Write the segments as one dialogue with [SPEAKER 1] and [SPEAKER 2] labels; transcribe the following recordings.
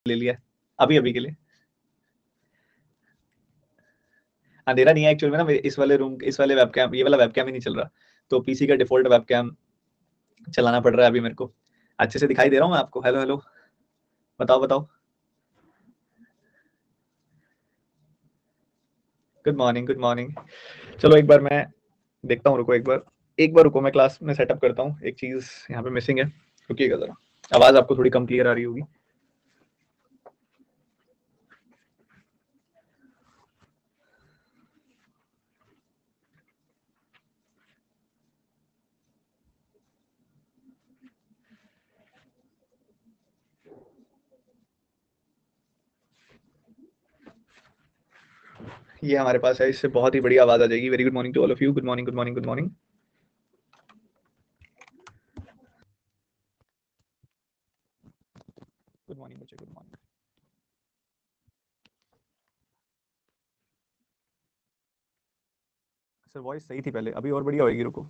[SPEAKER 1] ले लिया है अभी अभी के लिए। अंधेरा नहीं है एक्चुअल में ना, मेरे इस वाले रूम, इस वाले वेबकैम, ये वाला वेबकैम ही नहीं चल रहा, तो पीसी का डिफॉल्ट वेबकैम चलाना पड़ रहा है अभी मेरे को। अच्छे से दिखाई दे रहा हूँ मैं आपको? हेलो हेलो, बताओ बताओ। Good morning good morning. चलो एक बार मैं देखता हूँ, रुको एक बार रुको, मैं क्लास में सेटअप करता हूँ। एक चीज यहाँ पे मिसिंग है, रुकिएगा जरा। आवाज आपको थोड़ी कम क्लियर आ रही होगी। ये हमारे पास है, इससे बहुत ही बढ़िया आवाज आ जाएगी। Very good morning to all of you. Good morning good morning good morning. Good morning बच्चे, गुड मॉर्निंग। सर वॉइस सही थी पहले, अभी और बढ़िया होगी, रुको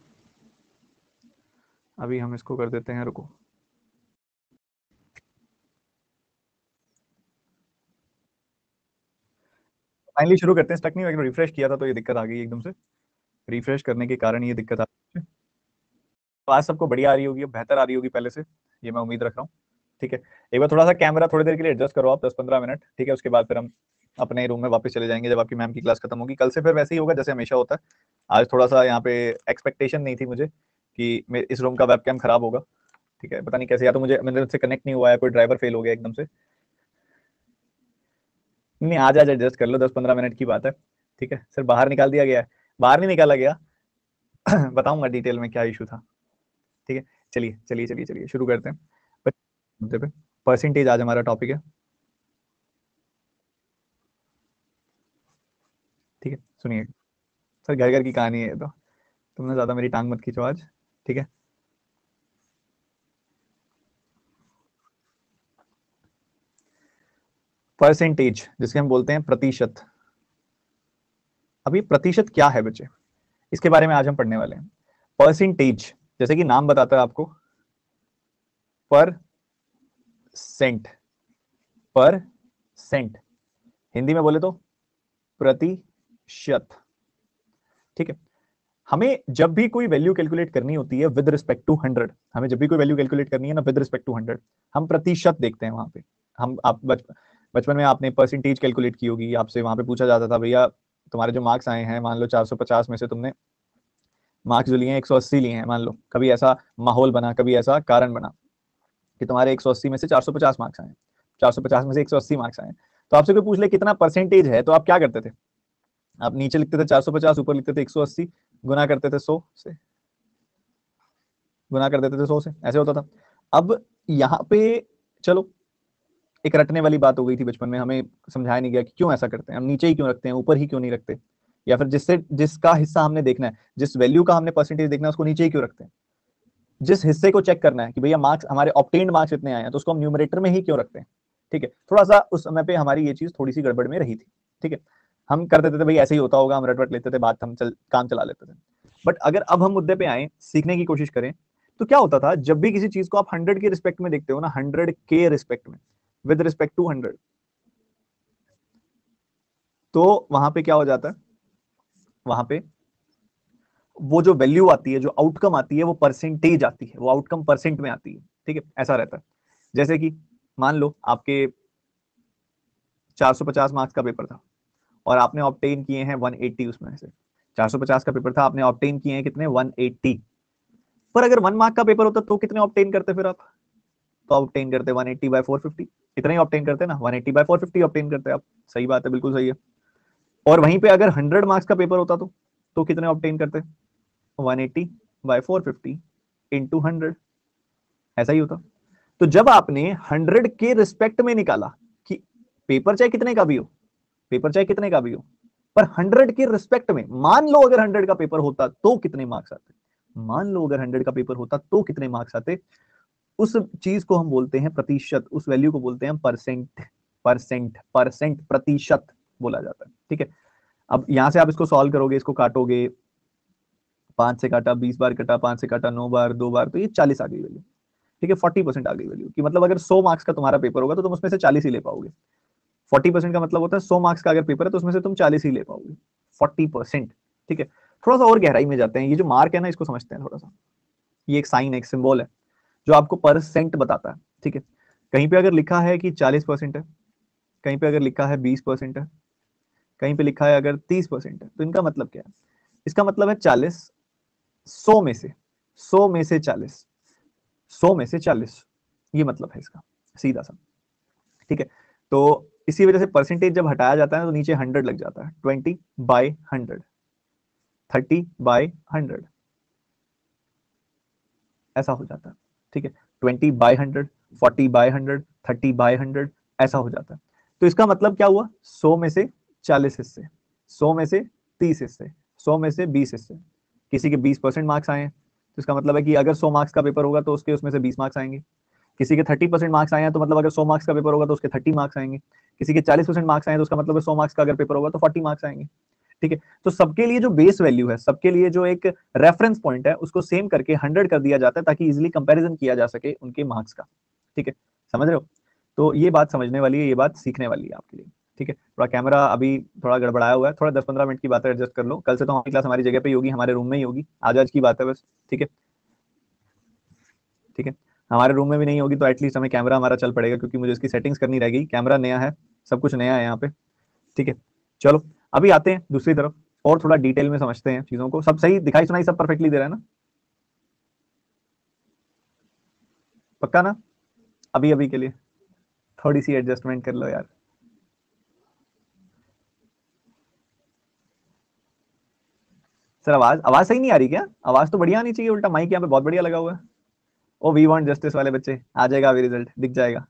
[SPEAKER 1] अभी हम इसको कर देते हैं, रुको। फाइनली शुरू करते हैं। स्टक नहीं हुआ, रिफ्रेश किया था तो ये दिक्कत आ गई एकदम से। रिफ्रेश करने के कारण ये दिक्कत आ गई। तो आज सबको बढ़िया आ रही होगी, बेहतर आ रही होगी पहले से, ये मैं उम्मीद रख रहा हूँ। ठीक है, एक बार थोड़ा सा कैमरा थोड़ी देर के लिए एडजस्ट करो आप, 10-15 मिनट, ठीक है। उसके बाद फिर हम अपने रूम में वापस चले जाएंगे जब आपकी मैम की क्लास खत्म होगी। कल से फिर वैसे ही होगा जैसे हमेशा होता है। आज थोड़ा सा यहाँ पे एक्सपेक्टेशन नहीं थी मुझे कि इस रूम का वेबकैम खराब होगा। ठीक है, पता नहीं कैसे, या तो मुझे मेरे से कनेक्ट नहीं हुआ है, कोई ड्राइवर फेल हो गया एकदम से। नहीं, आज आज एडजस्ट कर लो, 10-15 मिनट की बात है। ठीक है सर, बाहर निकाल दिया गया है? बाहर नहीं निकाला गया। बताऊंगा डिटेल में क्या इशू था। ठीक है, चलिए चलिए चलिए चलिए शुरू करते हैं। मुद्दे पे परसेंटेज आज हमारा टॉपिक है। ठीक है, सुनिए सर, घर घर की कहानी है ये तो, तुमने ज्यादा मेरी टांग मत खींचो आज। ठीक है, परसेंटेज जिसके हम बोलते हैं प्रतिशत। अभी प्रतिशत क्या है बच्चे, इसके बारे में आज हम पढ़ने वाले हैं। परसेंटेज जैसे कि नाम बताता है आपको, पर सेंट, पर सेंट, हिंदी में बोले तो प्रतिशत। ठीक है, हमें जब भी कोई वैल्यू कैलकुलेट करनी होती है विद रिस्पेक्ट टू 100, हमें जब भी कोई वैल्यू कैलकुलेट करनी है ना विद रिस्पेक्ट टू 100, हम प्रतिशत देखते हैं वहां पे। हम आप बचपन में आपने परसेंटेज कैलकुलेट की होगी, आपसे वहां पे पूछा जाता था भैया तुम्हारे जो मार्क्स आए हैं, मान लो 450 में से तुमने मार्क्स जो लिए हैं 180 लिए हैं, मान लो कभी ऐसा माहौल बना, कभी ऐसा कारण बना कि तुम्हारे 180 में से 450 मार्क्स आए, 450 में से 180 मार्क्स आए, तो आपसे कोई पूछ ले कितना परसेंटेज है, तो आप क्या करते थे? आप नीचे लिखते थे 450, ऊपर लिखते थे 180, गुना करते थे 100 से, गुना कर देते थे 100 से, ऐसे होता था। अब यहाँ पे चलो, एक रटने वाली बात हो गई थी बचपन में, हमें समझाया नहीं गया कि क्यों ऐसा करते हैं, हम नीचे ही क्यों रखते हैं, ऊपर ही क्यों नहीं रखते, या फिर जिससे जिसका हिस्सा हमने देखना है, जिस वैल्यू का हमने परसेंटेज देखना है उसको नीचे ही क्यों रखते हैं। जिस हिस्से को चेक करना है कि भैया मार्क्स हमारे ऑब्टेन्ड मार्क्स इतने आए हैं, तो उसको हम न्यूमरेटर में ही क्यों रखते हैं। ठीक है, थोड़ा सा उस समय पे हमारी ये चीज थोड़ी सी गड़बड़ में रही थी। ठीक है, हम कर देते थे भाई ऐसे ही होता होगा, हम रटवट लेते थे, बात हम काम चला लेते थे। बट अगर अब हम मुद्दे पे आए, सीखने की कोशिश करें, तो क्या होता था जब भी किसी चीज को आप 100 के रिस्पेक्ट में देखते हो ना, 100 के रिस्पेक्ट में, विद रिस्पेक्ट टू 100, तो वहां पे क्या हो जाता है, वहां पे वो जो वैल्यू आती है, जो आउटकम आती है, वो परसेंटेज आती है, वो आउटकम परसेंट में आती है। ठीक है, ऐसा रहता है। जैसे कि मान लो आपके 450 मार्क्स का पेपर था और आपने ऑब्टेन किए हैं 180, उसमें से 450 का पेपर था, आपने ऑब्टेन किए हैं कितने, 180। पर अगर 1 मार्क का पेपर होता तो कितने ऑब्टेन करते फिर आप? तो ऑब्टेन करते 180/450, इतना ही ऑब्टेन करते ना, 180/450 ऑब्टेन करते आप। सही बात है, बिल्कुल सही है। और वहीं पे अगर 100 मार्क्स का पेपर होता तो कितने ऑब्टेन करते? 180/450 इंटू 100, ऐसा ही होता। तो जब आपने 100 के रिस्पेक्ट में निकाला कि पेपर चाहे कितने का भी हो, पेपर चाहे कितने का भी हो, पर 100 के रिस्पेक्ट में, मान लो अगर 100 का पेपर होता तो कितने मार्क्स आते, मान लो अगर 100 का पेपर होता तो कितने मार्क्स आते, उस चीज को हम बोलते हैं प्रतिशत, उस वैल्यू को बोलते हैं परसेंट। परसेंट, परसेंट, प्रतिशत बोला जाता है। ठीक है, अब यहां से आप इसको सॉल्व करोगे, इसको काटोगे, 5 से काटा 20 बार, कटा 5 से काटा 9 बार, 2 बार, तो ये 40 आ गई वैल्यू। ठीक है, 40% आ गई वैल्यू कि मतलब अगर 100 मार्क्स का तुम्हारा पेपर होगा तो तुम उसमें से 40 ही ले पाओगे। 40% का मतलब होता है 100 मार्क्स का अगर पेपर है तो उसमें से तुम 40 ही ले पाओगे, 40%। ठीक है, थोड़ा सा और गहराई में जाते हैं। ये जो मार्क है ना, इसको समझते हैं थोड़ा सा। ये एक साइन है, एक सिंबल है जो आपको परसेंट बताता है। ठीक है, कहीं पे अगर लिखा है कि 40% है, कहीं पे अगर लिखा है 20% है, कहीं पे लिखा है अगर 30% है, तो इनका मतलब क्या है? इसका मतलब है 40, 100 में से, 100 में से 40, 100 में से 40, ये मतलब है इसका, सीधा सा। ठीक है, तो इसी वजह से परसेंटेज जब हटाया जाता है तो नीचे 100 लग जाता है, 20/100, 30/100, ऐसा हो जाता है। ठीक है, 20/100, 40/100, 30/100, ऐसा हो जाता है। तो इसका मतलब क्या हुआ? 100 में से 40 हिस्से, 100 में से 30 हिस्से, 100 में से 20 हिस्से। किसी के 20% मार्क्स आए हैं तो इसका मतलब है कि अगर 100 मार्क्स का पेपर होगा तो उसके उसमें से 20 मार्क्स आएंगे। किसी के 30% मार्क्स आए हैं तो मतलब अगर 100 मार्क्स का पेपर होगा तो उसके 30 मार्क्स आएंगे। किसी के 40% मार्क्स आए हैं तो उसका मतलब है 100 मार्क्स का अगर पेपर होगा तो 40 मार्क्स आएंगे। ठीक है, तो सबके लिए जो बेस वैल्यू है, सबके लिए जो एक रेफरेंस पॉइंट है, उसको सेम करके 100 कर दिया जाता है ताकि इजिली कंपैरिजन किया जा सके उनके मार्क्स का। ठीक है, समझ रहे हो? तो ये बात समझने वाली है, ये बात सीखने वाली है आपके लिए। ठीक है, थोड़ा कैमरा अभी थोड़ा गड़बड़ाया हुआ है, थोड़ा 10-15 मिनट की बात है, एडजस्ट कर लो। कल से तो हमारी क्लास हमारी जगह पे ही होगी, हमारे रूम में ही होगी, आज की बात है बस। ठीक है, ठीक है, हमारे रूम में भी नहीं होगी तो एटलीस्ट हमें कैमरा हमारा चल पड़ेगा, क्योंकि मुझे इसकी सेटिंग्स करनी रह गई। कैमरा नया है, सब कुछ नया है यहाँ पे। ठीक है, चलो अभी आते हैं दूसरी तरफ और थोड़ा डिटेल में समझते हैं चीजों को। सब सही दिखाई सुनाई, सब परफेक्टली दे रहा है ना? पक्का ना? अभी अभी के लिए थोड़ी सी एडजस्टमेंट कर लो यार। सर आवाज आवाज सही नहीं आ रही क्या? आवाज तो बढ़िया आनी चाहिए, उल्टा माइक यहाँ पे बहुत बढ़िया लगा हुआ है। ओ वी वांट जस्टिस वाले बच्चे, आ जाएगा अभी, रिजल्ट दिख जाएगा।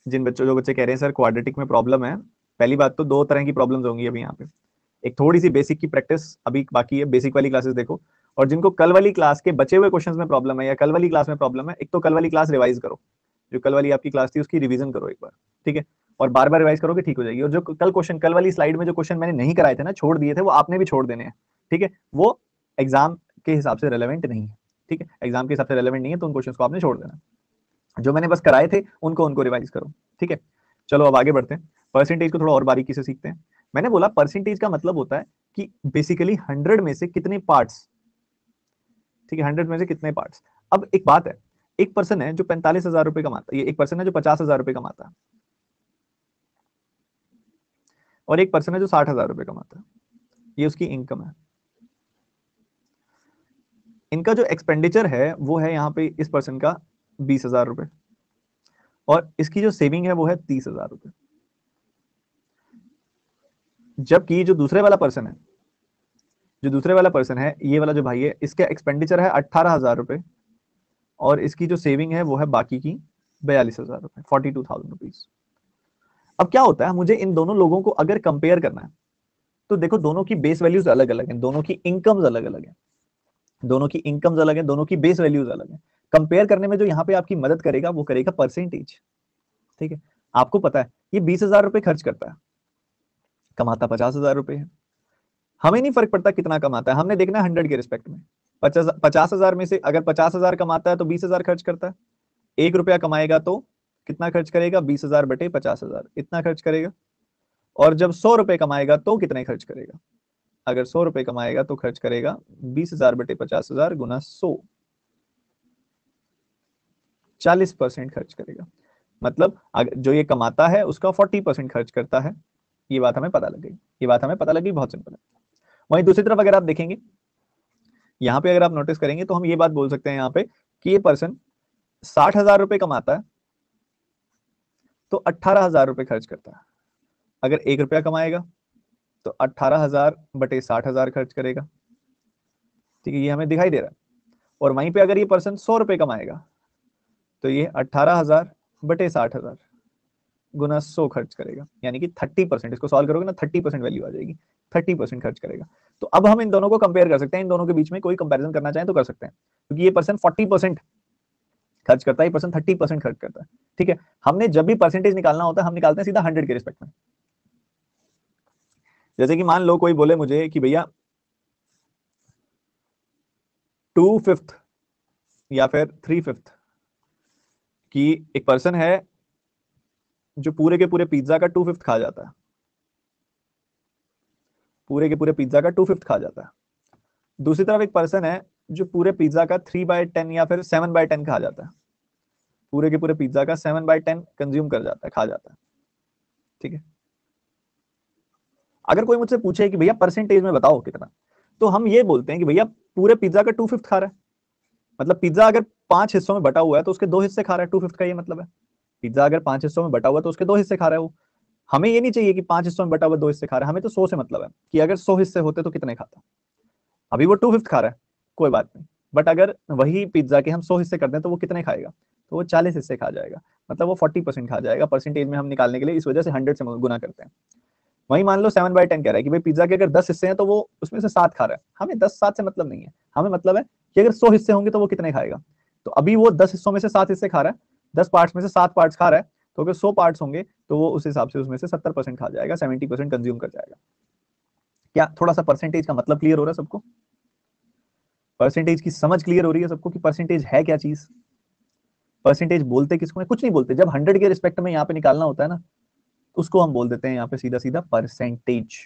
[SPEAKER 1] जिन बच्चों जो बच्चे कह रहे हैं सर क्वाड्रेटिक में प्रॉब्लम है, पहली बात तो दो तरह की प्रॉब्लम्स होंगी अभी यहाँ पे। एक थोड़ी सी बेसिक की प्रैक्टिस अभी बाकी है, बेसिक वाली क्लासेस देखो। और जिनको कल वाली क्लास के बचे हुए क्वेश्चंस में प्रॉब्लम है या कल वाली क्लास में प्रॉब्लम है, एक तो कल वाली क्लास रिवाइज करो, जो कल वाली आपकी क्लास थी उसकी रिवीजन करो एक बार। ठीक है, और बार बार रिवाइज करोगे ठीक हो जाएगी। और जो कल क्वेश्चन, कल वाली स्लाइड में जो क्वेश्चन मैंने नहीं कराए थे ना, छोड़ दिए थे, वो आपने भी छोड़ देने हैं। ठीक है, वो एग्जाम के हिसाब से रेलेवेंट नहीं है। ठीक है, एग्जाम के हिसाब से रेलेवेंट नहीं है तो उन क्वेश्चन को आपने छोड़ देना। जो मैंने बस कराए थे उनको उनको रिवाइज करो। ठीक है, चलो अब आगे बढ़ते हैं, परसेंटेज को थोड़ा और बारीकी से सीखते हैं। मैंने बोला परसेंटेज का मतलब होता है कि बेसिकली 100 में से कितने पार्ट्स। ठीक है, 100 में से कितने पार्ट्स। अब एक बात है, एक पर्सन है जो 45,000 रुपए कमाता है, ये एक पर्सन है जो 50,000 रुपए कमाता है, और एक पर्सन है जो 60,000 रुपए कमाता है। ये उसकी इनकम है। इनका जो एक्सपेंडिचर है वो है यहाँ पे इस पर्सन का 20,000 रुपए, और इसकी जो सेविंग है वो है 30,000 रुपए। जबकि जो दूसरे वाला पर्सन है, जो दूसरे वाला पर्सन है, ये वाला जो भाई है, इसका एक्सपेंडिचर है 18,000 रुपए, और इसकी जो सेविंग है वो है बाकी की 42,000 रुपए, 42,000 रुपीज। अब क्या होता है, मुझे इन दोनों लोगों को अगर कंपेयर करना है तो देखो दोनों की बेस वैल्यूज अलग अलग हैं, दोनों की इनकम्स अलग अलग हैं, दोनों की इनकम्स अलग हैं, दोनों की बेस वैल्यूज अलग हैं। कंपेयर करने में जो यहाँ पे आपकी मदद करेगा वो करेगा परसेंटेज। ठीक है, आपको पता है ये 20,000 रुपए खर्च करता है, कमाता 50,000 रुपए है। हमें नहीं फर्क पड़ता कितना कमाता है, हमने देखना है 100 के रिस्पेक्ट में। 50,000 में से अगर 50,000 कमाता है तो 20,000 खर्च करता है। 1 रुपया कमाएगा तो कितना खर्च करेगा? 20,000 बटे 50,000, इतना खर्च करेगा। और जब 100 रुपए कमाएगा तो कितने खर्च करेगा? अगर 100 रुपए कमाएगा तो खर्च करेगा 20,000 बटे 50,000 गुना 100, 40% खर्च करेगा। मतलब जो ये कमाता है उसका 40% खर्च करता है। ये बात हमें पता लग गई, ये बात हमें पता लगी, बहुत सिंपल है। वहीं दूसरी तरफ अगर आप देखेंगे, यहाँ पे अगर आप नोटिस करेंगे तो हम ये बात बोल सकते हैं यहाँ पे कि ये पर्सन 60,000 रुपए कमाता है तो 18,000 रुपए खर्च करता है। अगर 1 रुपया कमाएगा तो 18,000 बटे 60,000 खर्च करेगा। ठीक है, ये हमें दिखाई दे रहा है। और वहीं पे अगर ये पर्सन 100 रुपए कमाएगा तो ये 18,000 बटे 60,000 गुना 100 खर्च करेगा, यानी कि 30%। इसको सॉल्व करोगे ना 30% वैल्यू आ जाएगी, 30% खर्च करेगा। तो अब हम इन दोनों को कंपेयर कर सकते हैं, इन दोनों के बीच में कोई कंपैरिजन करना चाहें तो कर सकते हैं, क्योंकि ये पर्सन 40% खर्च करता है, ये पर्सन 30% खर्च करता है। ठीक है, हमने जब भी परसेंटेज निकालना होता है हम निकालते हैं सीधा 100 के रिस्पेक्ट में। जैसे कि मान लो कोई बोले मुझे कि भैया 2/5 या फिर 3/5 कि एक पर्सन है जो पूरे के पूरे पिज्जा का 2/5 खा जाता है, पूरे के पूरे पिज्जा का 2/5 खा जाता है। दूसरी तरफ एक पर्सन है जो पूरे पिज्जा का 3/10 या फिर 7/10 खा जाता है, पूरे के पूरे पिज्जा का 7/10 कंज्यूम कर जाता है, खा जाता है। ठीक है, अगर कोई मुझसे पूछे कि भैया परसेंटेज में बताओ कितना, तो हम ये बोलते हैं कि भैया पूरे पिज्जा का 2/5 खा रहा है। मतलब पिज्जा अगर 5 हिस्सों में बटा हुआ है तो उसके 2 हिस्से खा रहा है, 2/5 का ये मतलब है। पिज्जा अगर 5 हिस्सों में बटा हुआ है तो उसके 2 हिस्से खा रहा है वो। हमें ये नहीं चाहिए कि 5 हिस्सों में बटा हुआ 2 हिस्से खा रहा है, हमें तो 100 से मतलब है कि अगर 100 हिस्से होते तो कितने खाता। अभी वो 2/5 खा रहा है, कोई बात नहीं, बट अगर वही पिज्जा के हम 100 हिस्से कर दें तो वो कितने खाएगा, तो वो 40 हिस्से खा जाएगा, मतलब वो 40% खा जाएगा। परसेंटेज में हम निकालने के लिए इस वजह से 100 से गुना करते हैं। वही मान लो 7/10 कह रहा है कि भाई पिज्जा के अगर 10 हिस्से हैं तो वो उसमें से 7 खा रहा है। हमें 10-7 से मतलब नहीं है, हमें मतलब है कि अगर 100 हिस्से होंगे तो वो कितने खाएगा। तो अभी वो 10 हिस्सों में से 7 हिस्से खा रहा है, 10 पार्ट्स में से 7 पार्ट्स खा रहा है, तो अगर 100 पार्ट्स होंगे तो वो उस हिसाब से उसमें से 70% खा जाएगा, 70% कंज्यूम कर जाएगा। क्या थोड़ा सा परसेंटेज का मतलब क्लियर हो रहा है सबको? परसेंटेज की समझ क्लियर हो रही है सबको कि परसेंटेज है क्या चीज? परसेंटेज बोलते किसको है? कुछ नहीं बोलते। जब 100 के रिस्पेक्ट में यहाँ पे निकालना होता है ना, उसको हम बोल देते हैं यहाँ पे सीधा सीधा परसेंटेज।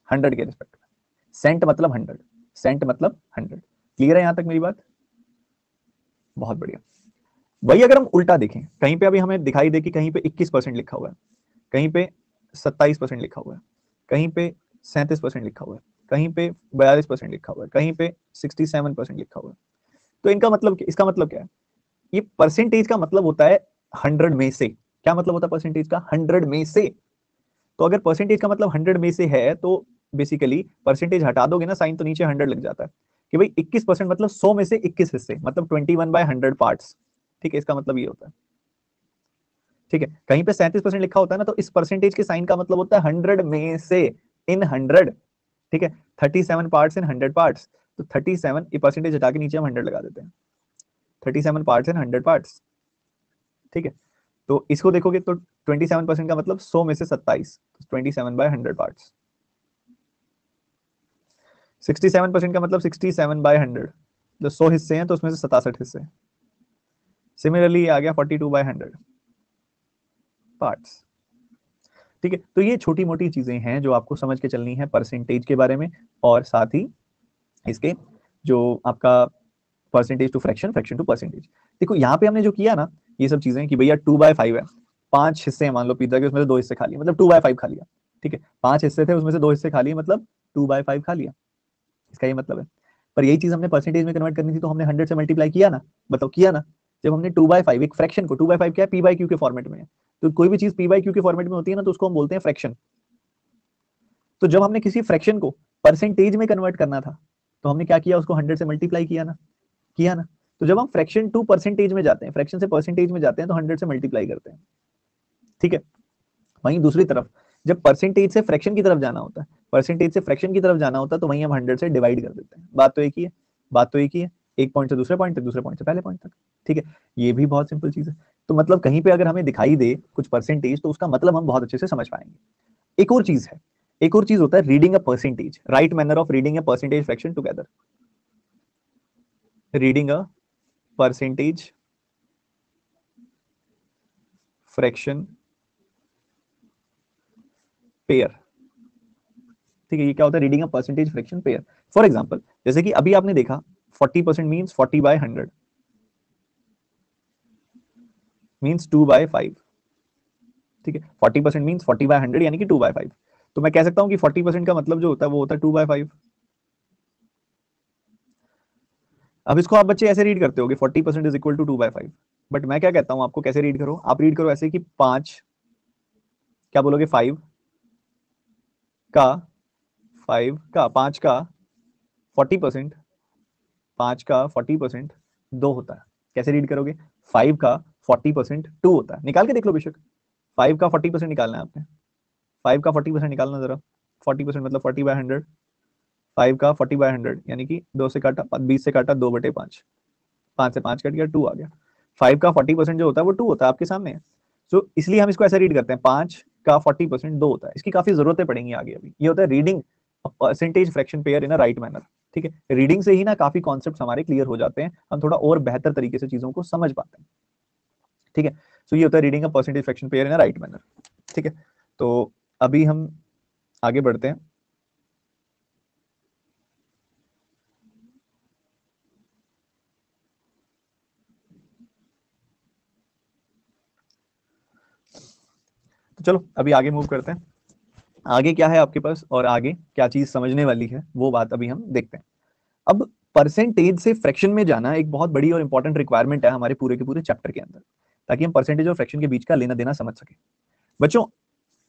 [SPEAKER 1] 100 के रिस्पेक्ट में सेंट मतलब 100, सेंट मतलब 100। क्लियर है यहां तक मेरी बात? बहुत बढ़िया। वही अगर हम उल्टा देखें, कहीं पे अभी हमें दिखाई दे कि कहीं पे 21% लिखा हुआ है, कहीं पे 27% लिखा हुआ है, कहीं पे 37% लिखा हुआ है, कहीं पे 42% लिखा हुआ है, कहीं पे 67% लिखा हुआ है, तो इनका मतलब, इसका मतलब क्या है? ये परसेंटेज का मतलब होता है 100 में से। क्या मतलब होता है परसेंटेज का? 100 में से। तो अगर परसेंटेज का मतलब 100 में से है तो बेसिकली परसेंटेज हटा दोगे ना साइन, तो नीचे 100 लग जाता है कि भाई 21% मतलब 100 में से 21 हिस्से, मतलब 21/100 पार्ट्स। ठीक है, इसका मतलब ये होता है। ठीक है, कहीं पे 37% लिखा होता है ना, तो इस परसेंटेज के साइन का मतलब होता है 100 में से, इन 100। ठीक है, 37 पार्ट्स इन 100 पार्ट्स, तो 37 ये परसेंटेज हटा के नीचे हम 100 लगा देते हैं। 37 पार्ट्स इन 100 पार्ट्स। ठीक है, तो इसको देखोगे तो 27% का मतलब 100 में से 27, 27/100 पार्ट्स। 67% का मतलब 67/100, जो 100 हिस्से हैं तो उसमें से 67 हिस्से। सिमिलरली आ गया 42/100 पार्ट्स। ठीक है, तो ये छोटी मोटी चीजें हैं जो आपको समझ के चलनी है परसेंटेज के बारे में, और साथ ही इसके जो आपका percentage to fraction, fraction to percentage. देखो यहाँ पे हमने जो किया ना, ये सब चीजें कि भैया 2/5 है, 5 हिस्से हैं मान लो पिज्जा के, उसमें से 2 हिस्से खा लिए, मतलब 2/5 खा लिया। ठीक है, 5 हिस्से थे उसमें से 2 हिस्से खा लिए, मतलब 2/5 खा लिया, इसका ये मतलब है। पर यही चीज हमने परसेंटेज में कन्वर्ट करनी थी, तो हमने 100 से मल्टीप्लाई किया ना, बताओ किया ना। जब हमने 2/5 एक फ्रैक्शन को, 2/5 क्या है, p/q के फॉर्मेट में है, तो कोई भी चीज p/q के फॉर्मेट में होती है ना, तो उसको हम बोलते हैं फ्रैक्शन। तो जब हमने किसी फ्रैक्शन को परसेंटेज में कन्वर्ट करना था, तो हमने क्या किया, उसको 100 से मल्टीप्लाई किया ना, किया ना। तो जब हम फ्रैक्शन टू परसेंटेज में जाते हैं, फ्रैक्शन से परसेंटेज में जाते हैं, तो 100 से मल्टीप्लाई करते हैं। ठीक है, वहीं दूसरी तरफ जब परसेंटेज से फ्रैक्शन की तरफ जाना होता है, परसेंटेज से फ्रैक्शन की तरफ जाना होता है, तो वहीं हम 100 से डिवाइड कर देते हैं। बात तो एक ही है, बात तो एक ही है, एक पॉइंट से दूसरे पॉइंट तक, दूसरे पॉइंट से पहले पॉइंट तक। ठीक है, ये भी बहुत सिंपल चीज है। तो मतलब कहीं पे अगर हमें दिखाई दे कुछ परसेंटेज, तो उसका मतलब हम बहुत अच्छे से समझ पाएंगे। एक और चीज है, एक और चीज होता है reading a percentage, right manner of reading a percentage fraction together. Reading a percentage fraction pair. ठीक है, ये क्या होता है, reading a percentage fraction pair. For example, जैसे कि अभी आपने देखा 40% मींस 40/100 मींस 2/5। ठीक है, 40% मींस 40/100 यानी कि 2/5। तो मैं कह सकता हूं कि 40% का मतलब जो होता है वो होता है 2/5। अब इसको आप बच्चे ऐसे रीड करते हो कि 40% इज इक्वल टू 2/5, बट मैं क्या कहता हूं आपको कैसे रीड करो, आप रीड करो ऐसे कि 5, क्या बोलोगे, 5 का 5 का 40%, 5 का 40% 2 होता है। कैसे रीड करोगे, 5 का 40% 2 होता है। निकाल के देख लो बेशक, 5 का 40% निकालना है आपने, 5 का 40% निकालना जरा। 40% मतलब 40/100, 5 का 40/100 यानी कि 2 से काटा, 20 से काटा 2/5, 5 से 5 कट गया, 2 आ गया। 5 का 40% जो होता है वो 2 होता है, आपके सामने है। सो इसलिए हम इसको ऐसे रीड करते हैं, 5 का 40% 2 होता है। इसकी काफी जरूरतें पड़ेंगी आगे। अभी ये होता है reading percentage fraction pair in a right manner. ठीक है, रीडिंग से ही ना काफी कॉन्सेप्ट हमारे क्लियर हो जाते हैं, हम थोड़ा और बेहतर तरीके से चीजों को समझ पाते हैं। ठीक है, सो ये होता है reading a percentage fraction pair in a right manner. ठीक है, तो अभी हम आगे बढ़ते हैं। तो चलो अभी आगे मूव करते हैं। आगे क्या है आपके पास और आगे क्या चीज समझने वाली है वो बात अभी हम देखते हैं। अब परसेंटेज से फ्रैक्शन में जाना एक बहुत बड़ी और इंपॉर्टेंट रिक्वायरमेंट है हमारे पूरे के पूरे चैप्टर के अंदर, ताकि हम परसेंटेज और फ्रैक्शन के बीच का लेना देना समझ सके। बच्चों,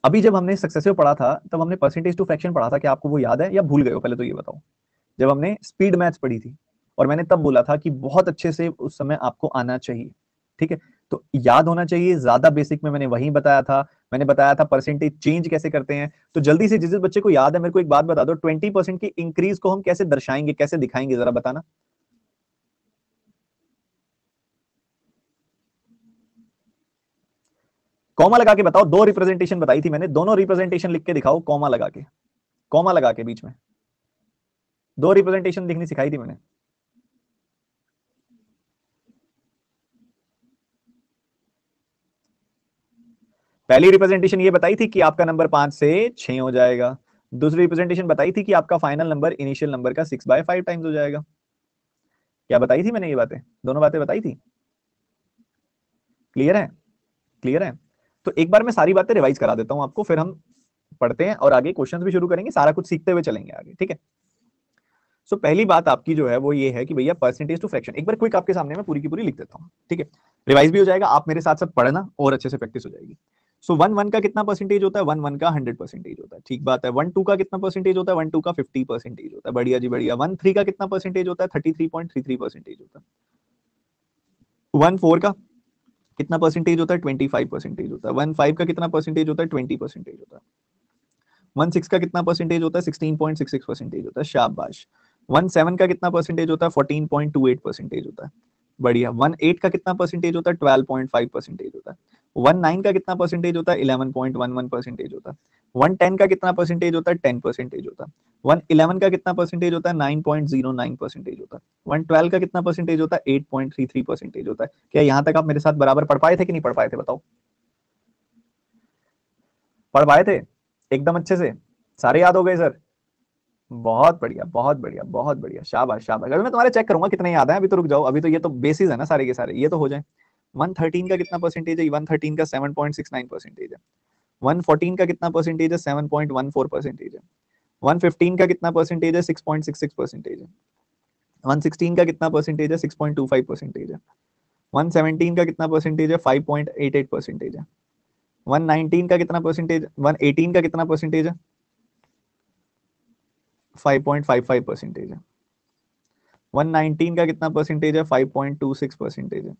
[SPEAKER 1] अभी जब हमने सक्सेसिव पढ़ा था तब हमने परसेंटेज टू फ्रैक्शन पढ़ा था, क्या आपको वो याद है या भूल गए हो? पहले तो ये बताओ। जब हमने स्पीड मैथ्स पढ़ी थी और मैंने तब बोला था कि बहुत अच्छे से उस समय आपको आना चाहिए। ठीक है, तो याद होना चाहिए, ज्यादा बेसिक में मैंने वही बताया था। मैंने बताया था परसेंटेज चेंज कैसे करते हैं। तो जल्दी से जिस बच्चे को याद है मेरे को एक बात बता दो, 20% की इंक्रीज को हम कैसे दर्शाएंगे, कैसे दिखाएंगे, जरा बताना। कॉमा लगा के बताओ, दो रिप्रेजेंटेशन बताई थी मैंने, दोनों रिप्रेजेंटेशन लिख के दिखाओ कॉमा लगा के, कॉमा लगा के बीच में दो रिप्रेजेंटेशन लिखनी सिखाई थी मैंने। पहली रिप्रेजेंटेशन ये बताई थी कि आपका नंबर 5 से 6 हो जाएगा। दूसरी रिप्रेजेंटेशन बताई थी कि आपका फाइनल नंबर इनिशियल नंबर का 6/5 टाइम्स हो जाएगा। क्या बताई थी मैंने? ये बातें, दोनों बातें बताई थी। क्लियर है? क्लियर है? तो एक बार मैं सारी बातें रिवाइज करा देता हूं आपको, फिर हम पढ़ते हैं और आगे क्वेश्चंस भी शुरू करेंगे, सारा कुछ सीखते हुए चलेंगे आगे। ठीक है, सो पहली बात आपकी जो है वो ये है कि भैया परसेंटेज टू फ्रैक्शन एक बार क्विक आपके सामने मैं पूरी की पूरी लिख देता हूं। ठीक है, रिवाइज भी हो जाएगा, आप मेरे साथ साथ पढ़ना और अच्छे से प्रैक्टिस हो जाएगी। सो 1 1 का कितना परसेंटेज होता है? 1 1 का 100% होता है। ठीक बात है। 1 2 का कितना परसेंटेज होता है? 1 2 का 50% होता है। बढ़िया जी बढ़िया। 1 3 का कितना परसेंटेज होता है? 33.33% होता है। 1 4 का कितना परसेंटेज होता है? 25% होता है। 1 5 का कितना परसेंटेज होता है? 20% होता है। 1 6 का कितना परसेंटेज होता है? 16.66% होता है। शाबाश। 1 7 का कितना परसेंटेज होता है? 14.28% होता है। बढ़िया। 1 8 का कितना परसेंटेज होता है? 12.5% होता है। 1 9 का कितना परसेंटेज होता है? 11.11% होता है। 1 10 का कितना परसेंटेज होता है? 10% होता है। 1 11 का कितना परसेंटेज होता है? 9.09% होता है। 1 12 का कितना परसेंटेज होता है? 8.33% होता है। क्या यहाँ तक आप मेरे साथ बराबर पढ़ पाए थे कि नहीं पढ़ पाए थे? बताओ। पढ़ पाए थे एकदम अच्छे से? सारे याद हो गए सर? बहुत बढ़िया, बहुत बढ़िया, बहुत बढ़िया। शाबाश शाबाश। अभी मैं तुम्हारे चेक करूंगा कितने याद है। अभी तो रुक जाओ, अभी तो ये तो बेसिस है ना सारे के सारे, ये तो हो जाए। 113 का कितना परसेंटेज है? 113 का 7.69% है। 114 का कितना परसेंटेज है? 7.14% है। 115 का कितना परसेंटेज है? 6.66% है। 116 का कितना परसेंटेज है? 6.25% है। 117 का कितना परसेंटेज है? 5.88% है। 119 का कितना परसेंटेज? 118 का कितना परसेंटेज है? 5.55% है। 119 का कितना परसेंटेज है? 5.26% है।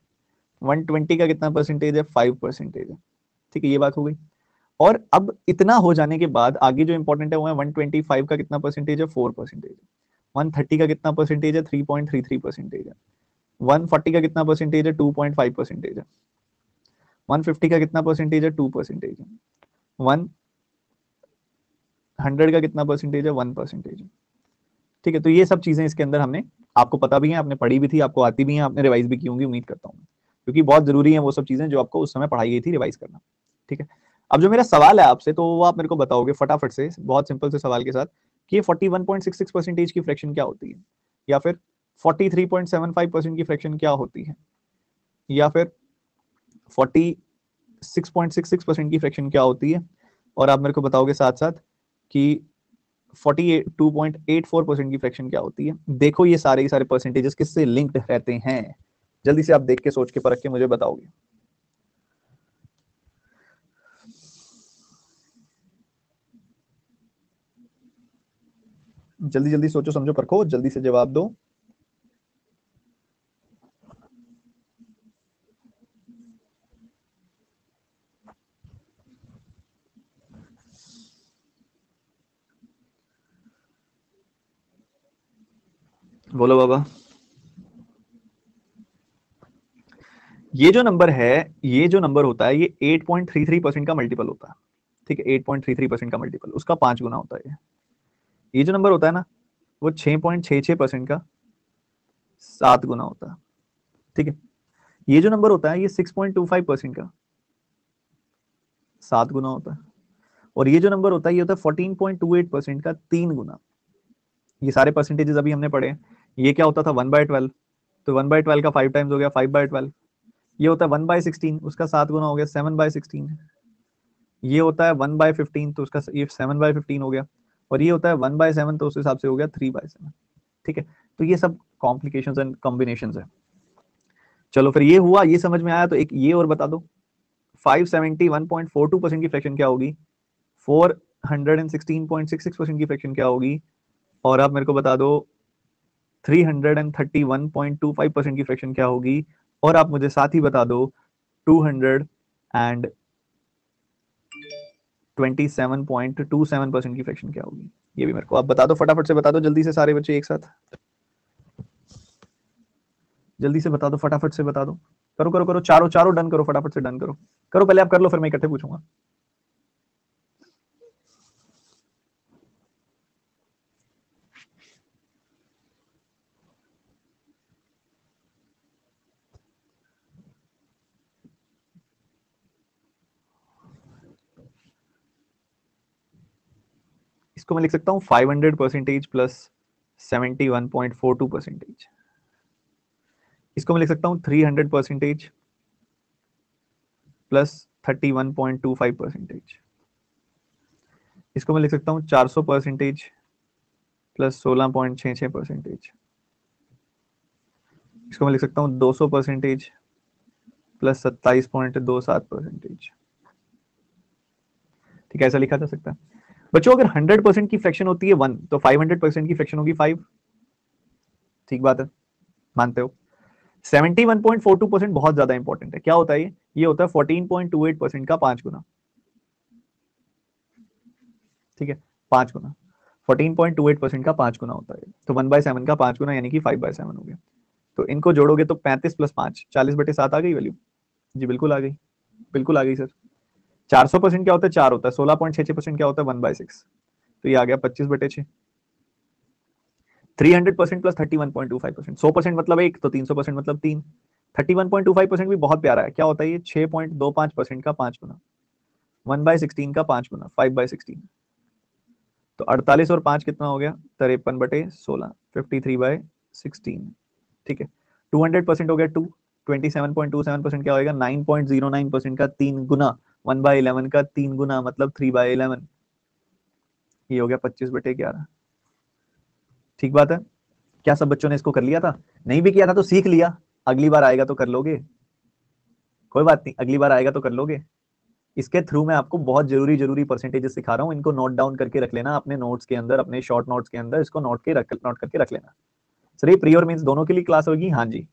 [SPEAKER 1] 120 का कितना परसेंटेज है? 5% है। ठीक है, ये बात हो गई। और अब इतना हो जाने के बाद आगे जो इंपॉर्टेंट है वो है 125 का कितना परसेंटेज है? 4% है। 130 का कितना परसेंटेज है? 3.33% है। 140 का कितना परसेंटेज है? 2.5% है। 150 का कितना परसेंटेज है? 2% है। 100 का कितना परसेंटेज है? 1% है। ठीक है, तो ये सब चीजें इसके अंदर हमने, आपको पता भी है, आपने पढ़ी भी थी, आपको आती भी है, आपने रिवाइज भी की होंगी, उम्मीद करता हूँ, क्योंकि बहुत जरूरी है वो सब चीजें जो आपको उस समय पढ़ाई गई थी रिवाइज करना। ठीक है, अब जो मेरा सवाल है आपसे, तो वो आप मेरे को बताओगे फटाफट से, बहुत सिंपल से सवाल के साथ, कि 41.66% की फ्रैक्शन क्या होती है, या फिर 43.75% की फ्रैक्शन क्या होती है, या फिर 46.66% की फ्रैक्शन क्या होती है, और आप मेरे को बताओगे साथ साथ कि 42.84% की फ्रैक्शन क्या होती है। देखो ये सारे सारे परसेंटेजेस किससे लिंक्ड रहते हैं, जल्दी से आप देख के सोच के परख के मुझे बताओगे। जल्दी जल्दी सोचो समझो परखो, जल्दी से जवाब दो। बोलो बाबा। ये जो नंबर है, ये जो नंबर होता है, ये 8.33% का मल्टीपल होता है। ठीक है, 8.33% का मल्टीपल, उसका 5 गुना होता है ये जो नंबर होता है ना, वो 6.66% का 7 गुना होता है। ठीक है, ये जो नंबर होता है ये 6.25% का 7 गुना होता है, और ये जो नंबर होता है ये होता है 14.28% का 3 गुना। ये सारे परसेंटेजेस अभी हमने पढ़े। ये क्या होता था 1/12, तो 1/12 का 5 टाइम्स हो गया 5/12। ये होता है 1/16, उसका 7 गुना हो गया 7/16। ये होता है 1/15, तो उसका ये 7/15 हो गया, और ये होता है 1/7, तो उस हिसाब से हो गया 3/7। ठीक है, तो ये सब कॉम्प्लिकेशंस एंड कॉम्बिनेशंस है। चलो फिर ये हुआ, ये समझ में आया, तो एक ये और बता दो 571.42% की फ्रैक्शन क्या होगी, 416.66% की फ्रैक्शन क्या होगी, और आप मेरे को बता दो 331.25% की फ्रैक्शन क्या होगी, और आप मुझे साथ ही बता दो 227.27% की फ्रैक्शन क्या होगी। ये भी मेरे को आप बता दो, फटाफट से बता दो जल्दी से, सारे बच्चे एक साथ जल्दी से बता दो, फटाफट से बता दो। करो करो करो, चारों चारों डन करो, फटाफट से डन करो। करो पहले आप कर लो, फिर मैं इकट्ठे पूछूंगा। इसको मैं लिख सकता हूं 500% प्लस 71.42%। इसको मैं लिख सकता हूं 300% प्लस 31.25%। इसको मैं लिख सकता हूं 400% प्लस 16.66%। इसको मैं लिख सकता हूं 200% प्लस 27.27%। ठीक है, ऐसा लिखा जा सकता है बच्चों। अगर 100% की फ्रैक्शन होती है 1, तो 500% की फ्रैक्शन होगी 5। ठीक बात है, मानते हो। 71.42% बहुत ज्यादा इंपॉर्टेंट है। क्या होता है ये होता है 14.28% का 5 गुना। ठीक है, 5 गुना 14.28% का 5 गुना होता है, तो 1/7 का 5 गुना यानी कि 5/7 हो गया। तो इनको जोड़ोगे तो 35 प्लस 5 40/7 आ गई वैल्यू। जी बिल्कुल आ गई, बिल्कुल आ गई सर। 400% क्या होता है 4 होता है, 16.66% क्या होता है 1/6, तो ये आ गया 25/6। 300% प्लस 31.25%, 100% मतलब 1, तो 300% मतलब 3। 31.25% भी बहुत प्यारा है। क्या होता है ये 6.25% का 5 गुना, 1/16 का 5 गुना 5/16। तो 48 और 5 कितना हो गया 53/16, 53/16। ठीक है, 200% हो गया 2। 27.27% क्या होगा 9.09% का 3 गुना, 1/11 का 3 गुना मतलब 3/11। ये हो गया 25/11। ठीक बात है। क्या सब बच्चों ने इसको कर लिया था? नहीं भी किया था तो सीख लिया, अगली बार आएगा तो कर लोगे। कोई बात नहीं, अगली बार आएगा तो कर लोगे। इसके थ्रू मैं आपको बहुत जरूरी जरूरी परसेंटेजेस सिखा रहा हूँ, इनको नोट डाउन करके रख लेना अपने नोट्स के अंदर, अपने शॉर्ट नोट्स के अंदर इसको नोट करके रख लेना। सर ये प्री और मेंस दोनों के लिए क्लास होगी? हाँ जी।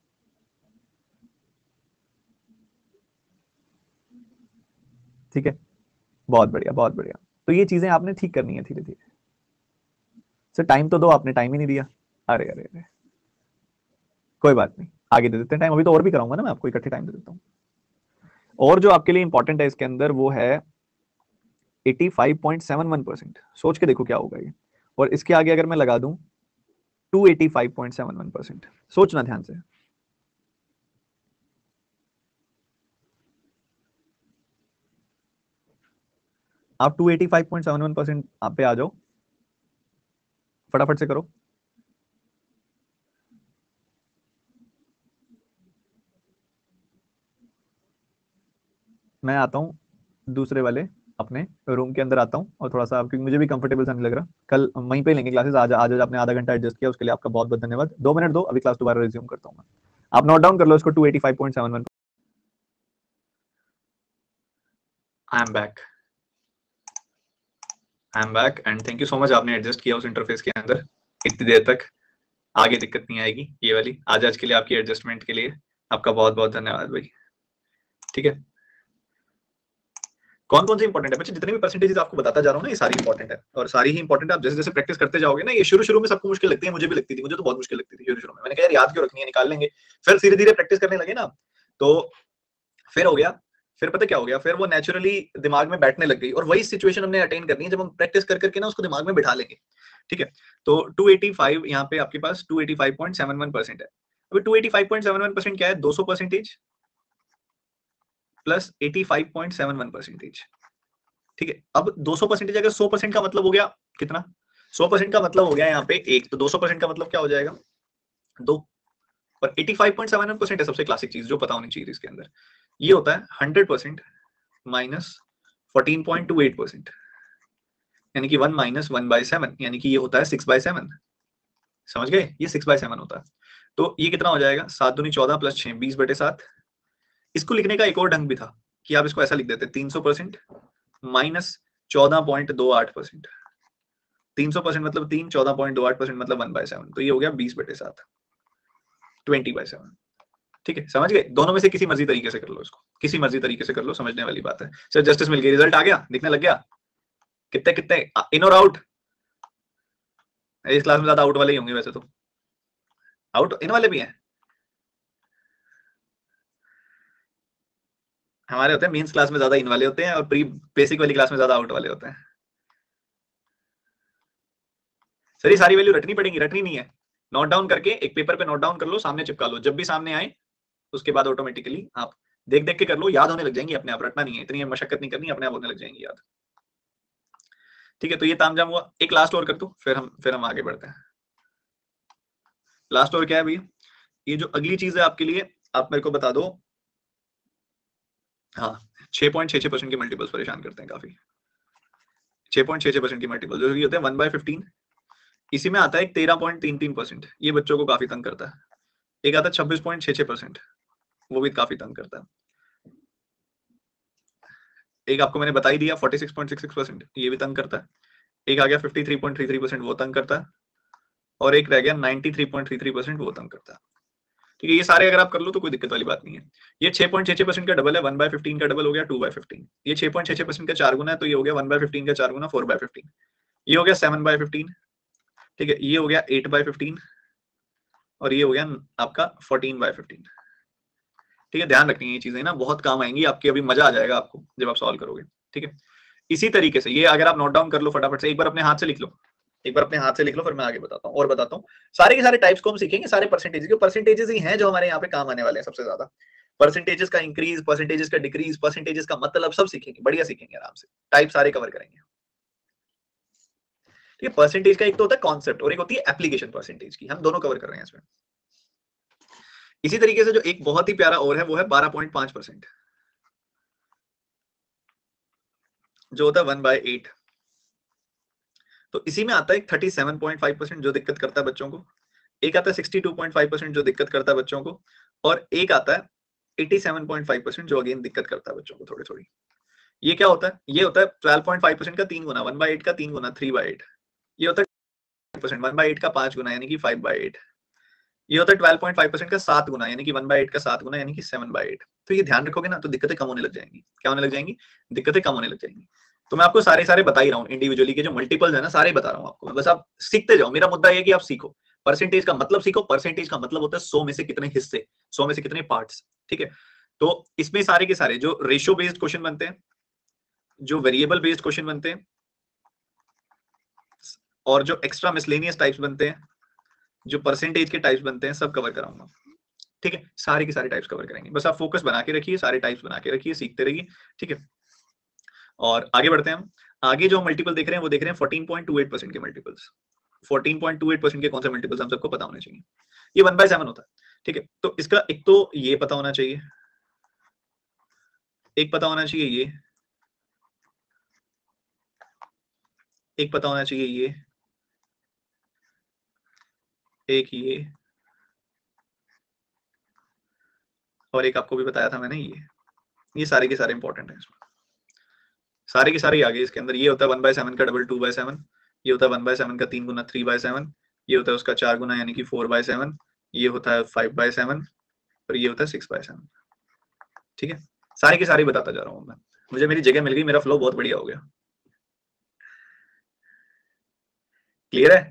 [SPEAKER 1] ठीक है, बहुत बढ़िया बहुत बढ़िया। तो ये चीजें आपने ठीक करनी है धीरे धीरे। सर टाइम तो दो, आपने टाइम ही नहीं दिया। अरे अरे अरे, कोई बात नहीं, आगे दे देते हैं टाइम। अभी तो और भी कराऊंगा ना मैं आपको, इकट्ठे टाइम दे देता हूँ। और जो आपके लिए इंपॉर्टेंट है इसके अंदर वो है 85.71%। सोच के देखो क्या होगा ये, और इसके आगे अगर मैं लगा दूं 285.71%, सोचना ध्यान से। आप 285.71% आप पे आ जाओ, फटाफट से करो। मैं आता हूँ दूसरे वाले अपने रूम के अंदर आता हूँ, और थोड़ा सा क्योंकि मुझे भी कंफर्टेबल सा नहीं लग रहा। कल वहीं पे लेंगे क्लासेस, आज आज आपने आधा घंटा एडजस्ट किया उसके लिए आपका बहुत बहुत धन्यवाद। 2 मिनट दो, अभी क्लास दोबारा रिज्यूम करता हूँ मैं। आप नोट डाउन कर लो इसको 285.71। I am back, I am back and thank you so much, आपने एडजस्ट किया उस इंटरफेस के अंदर इतनी देर तक। आगे दिक्कत नहीं आएगी ये वाली। आज के लिए आपकी एडजस्टमेंट के लिए आपका बहुत बहुत धन्यवाद भाई। ठीक है, कौन कौन से इंपॉर्टेंट है बच्चे? जितने भी परसेंटेज आपको बताता जा रहा हूँ ना, ये सारी इंपॉर्टेंट है, और सारी ही इंपॉर्टेंट है। आप जैसे जैसे प्रैक्टिस करते जाओगे ना, ये शुरू शुरू में सबको मुश्किल लगती है, मुझे भी लगती थी, मुझे तो बहुत मुश्किल लगती थी शुरू शुरू में। मैंने कहा यार याद क्यों रखनी है, निकाल लेंगे। फिर धीरे धीरे प्रैक्टिस करने लगे ना, तो फिर हो गया। फिर पता क्या हो गया, फिर वो नेचुरली दिमाग में बैठने लग गई, और वही सिचुएशन हमने अटेन करनी है जब हम प्रैक्टिस कर करके ना उसको दिमाग में बिठा लेंगे। ठीक है, तो 285 यहाँ पे आपके पास 285.71% है। अभी 285.71% क्या है, 200% प्लस 85.71%। ठीक है, अब 200% अगर 100% का मतलब हो गया कितना, 100% का मतलब हो गया यहाँ पे 1, तो 200% का मतलब क्या हो जाएगा 2, और 85.71% है सबसे क्लासिक चीज जो पता होनी चाहिए इसके अंदर, ये होता है 100% माइनस 14.28%, यानी कि 1 माइनस 1/7, यानी कि ये होता है 6/7। समझ गए, ये 6/7 होता है। तो ये कितना हो जाएगा, 7 दूनी 14 प्लस 6 20/7। इसको लिखने का एक और ढंग भी था कि आप इसको ऐसा लिख देते 300% माइनस 14.28%। 300% मतलब 3, 14.28% मतलब 1/7, तो ये हो गया 20/7, 20/7। ठीक है, समझ गए, दोनों में से किसी मर्जी तरीके से कर लो इसको, किसी मर्जी तरीके से कर लो, समझने वाली बात है। सर जस्टिस मिल गई, रिजल्ट आ गया, दिखने लग गया, कितने कितने इन और आउट, इस क्लास में ज्यादा आउट वाले ही होंगे वैसे तो, आउट इन वाले भी हैं, हमारे होते हैं मेंस क्लास में ज्यादा इन वाले होते हैं, और प्री बेसिक वाली क्लास में ज्यादा आउट वाले होते हैं। सर ये सारी वैल्यू रटनी पड़ेगी, रटनी नहीं है, नोट डाउन करके एक पेपर पे नोट डाउन कर लो, सामने चिपका लो, जब भी सामने आए उसके बाद ऑटोमेटिकली आप देख देख के कर लो, याद होने लग जाएंगी अपने आप, रटना नहीं है, इतनी मशक्कत नहीं करनी, अपने आप होने लग जाएंगी याद। ठीक है, तो ये तामझाम हुआ, एक लास्ट और कर दो, फिर हम आगे बढ़ते हैं। लास्ट और क्या है भैया, ये जो अगली चीज है आपके लिए, आप मेरे को बता दो। हाँ, 6.66% के मल्टीपल्स परेशान करते हैं काफी, 6.66% की मल्टीपल जो होते हैं 1/15, इसी में आता है 13.33%, ये बच्चों को काफी तंग करता है। एक आता है 26.66%, वो भी काफी तंग करता है। एक आपको मैंने बता ही दिया 46.66%, ये भी तंग करता है। एक आ गया 53.33%, वो तंग करता है, और एक रह गया 93.33%, वो तंग करता है। ठीक है, ये सारे अगर आप कर लो तो कोई दिक्कत वाली बात नहीं है। ये 6.66% का डबल है, 1/15 का डबल हो गया 2/15। ये 6.66% का 4 गुना है, तो ये हो गया 1/15 का 4 गुना 4/15। ये हो गया 7/15। ठीक है, ये हो गया 8/15, और ये हो गया आपका 14/15। ठीक है, ध्यान रखनी है ये चीजें ना, बहुत काम आएंगी आपके, अभी मजा आ जाएगा आपको जब आप सॉल्व करोगे। ठीक है, इसी तरीके से ये अगर आप नोट डाउन कर लो फटाफट से, एक बार अपने हाथ से लिख लो, एक बार अपने हाथ से लिख लो, फिर मैं आगे बताता हूँ और बताता हूँ। सारे के सारे टाइप्स को हम सीखेंगे, सारे परसेंटेजेस ही हैं जो हमारे यहाँ पे काम आने वाले हैं सबसे ज्यादा। परसेंटेजेस का इंक्रीज, परसेंटेजेस का डिक्रीज, परसेंटेजेस का मतलब सब सीखेंगे, बढ़िया सीखेंगे आराम से, टाइप सारे कवर करेंगे। ठीक है, परसेंटेज का एक तो होता है कॉन्सेप्ट और एक होती है एप्लीकेशन परसेंटेज की, हम दोनों कवर कर रहे हैं इसमें। इसी तरीके से जो एक बहुत ही प्यारा और है वो है 12.5%, जो होता है 1/8। तो इसी में आता है 37.5% जो दिक्कत करता है बच्चों को, एक आता है 62.5% जो दिक्कत करता है बच्चों को, और एक आता है 87.5% जो अगेन दिक्कत करता है बच्चों को थोड़ी थोड़ी। ये क्या होता है, ये होता है 12.5% का 3 गुना, 1/8 का 3 गुना 3/8। ये होता है 1/8 का 5 गुना यानी कि 5/8। ये होता है 12.5% का 7 गुना यानी कि 1/8 का 7 गुना यानी कि 7/8। तो ये ध्यान रखोगे ना तो दिक्कतें कम होने लग जाएंगी। क्या होने लग जाएंगी, दिक्कतें कम होने लग जाएंगी। तो मैं आपको सारे सारे बता ही रहा हूँ, इंडिविजुअली के जो मल्टीपल्स है ना सारे बता रहा हूँ आपको, बस आप सीखते जाओ। मेरा मुद्दा ये कि आप सीखो, परसेंटेज का मतलब सीखो। परसेंटेज का मतलब होता है 100 में से कितने हिस्से, 100 में से कितने पार्ट्स। ठीक है, तो इसमें सारे के सारे जो रेशियो बेस्ड क्वेश्चन बनते हैं, जो वेरिएबल बेस्ड क्वेश्चन बनते हैं, और जो एक्स्ट्रा मिसलेनियस टाइप्स बनते हैं, जो परसेंटेज के टाइप्स बनते हैं, सब कवर कराऊंगा। ठीक है, सारे के सारे टाइप्स कवर करेंगे, बस आप फोकस बना के रखिए, सारे टाइप्स बना के रखिए, सीखते रहिए। ठीक है, और आगे बढ़ते हैं हम। आगे जो मल्टीपल देख रहे हैं वो देख रहे हैं 14.28% के मल्टीपल्स। 14.28% के कौन से मल्टीपल्स हम सबको पता होने चाहिए। ये 1/7 होता है। ठीक है, तो इसका एक तो ये पता होना चाहिए, एक पता होना चाहिए ये, एक पता होना चाहिए ये, एक ये, और एक आपको भी बताया था मैंने ये सारे के सारे इंपॉर्टेंट है इसमें, सारे के सारे आगे इसके अंदर। ये होता है 1/7 का डबल 2/7, ये होता है 1/7 का 3 गुना 3/7, ये होता है उसका 4 गुना यानी कि 4/7, ये होता है 5/7, और ये होता है 6/7। ठीक है, सारे के सारे बताता जा रहा हूँ मैं, मुझे मेरी जगह मिल गई, मेरा फ्लो बहुत बढ़िया हो गया। क्लियर है,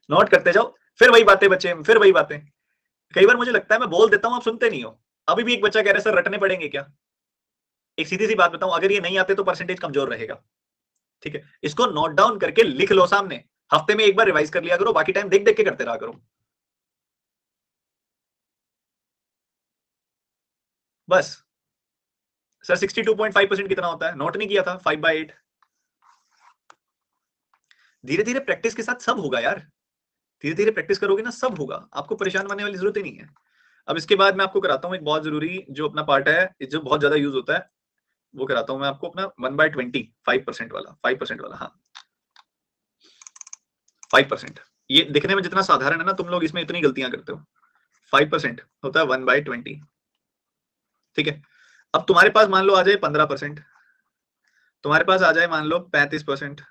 [SPEAKER 1] नोट करते जाओ, फिर वही बातें बच्चे, फिर वही बातें। कई बार मुझे लगता है मैं बोल देता हूँ, आप सुनते नहीं हो। अभी भी एक बच्चा कह रहा है सर रटने पड़ेंगे क्या। एक सीधी सी बात बताऊं, अगर ये नहीं आते तो परसेंटेज कमजोर रहेगा। ठीक है, इसको नोट डाउन करके लिख लो सामने, हफ्ते में एक बार रिवाइज कर लिया करो, बाकी टाइम देख देख के करते रहा करो। बस सर 62.5% कितना होता है, नोट नहीं किया था, 5/8। धीरे धीरे प्रैक्टिस के साथ सब होगा यार, धीरे धीरे प्रैक्टिस करोगे ना सब होगा, आपको परेशान होने वाली जरूरत ही नहीं है। अब इसके बाद मैं आपको कराता हूँ एक बहुत जरूरी जो अपना पार्ट है, जो बहुत ज्यादा यूज होता है, वो कराता हूँ मैं आपको अपना 1/20 5% वाला, 5% वाला। हाँ 5%, ये दिखने में जितना साधारण है ना, तुम लोग इसमें इतनी गलतियां करते हो। 5% होता है 1/20। ठीक है, अब तुम्हारे पास मान लो आ जाए 15%, तुम्हारे पास आ जाए मान लो 35%,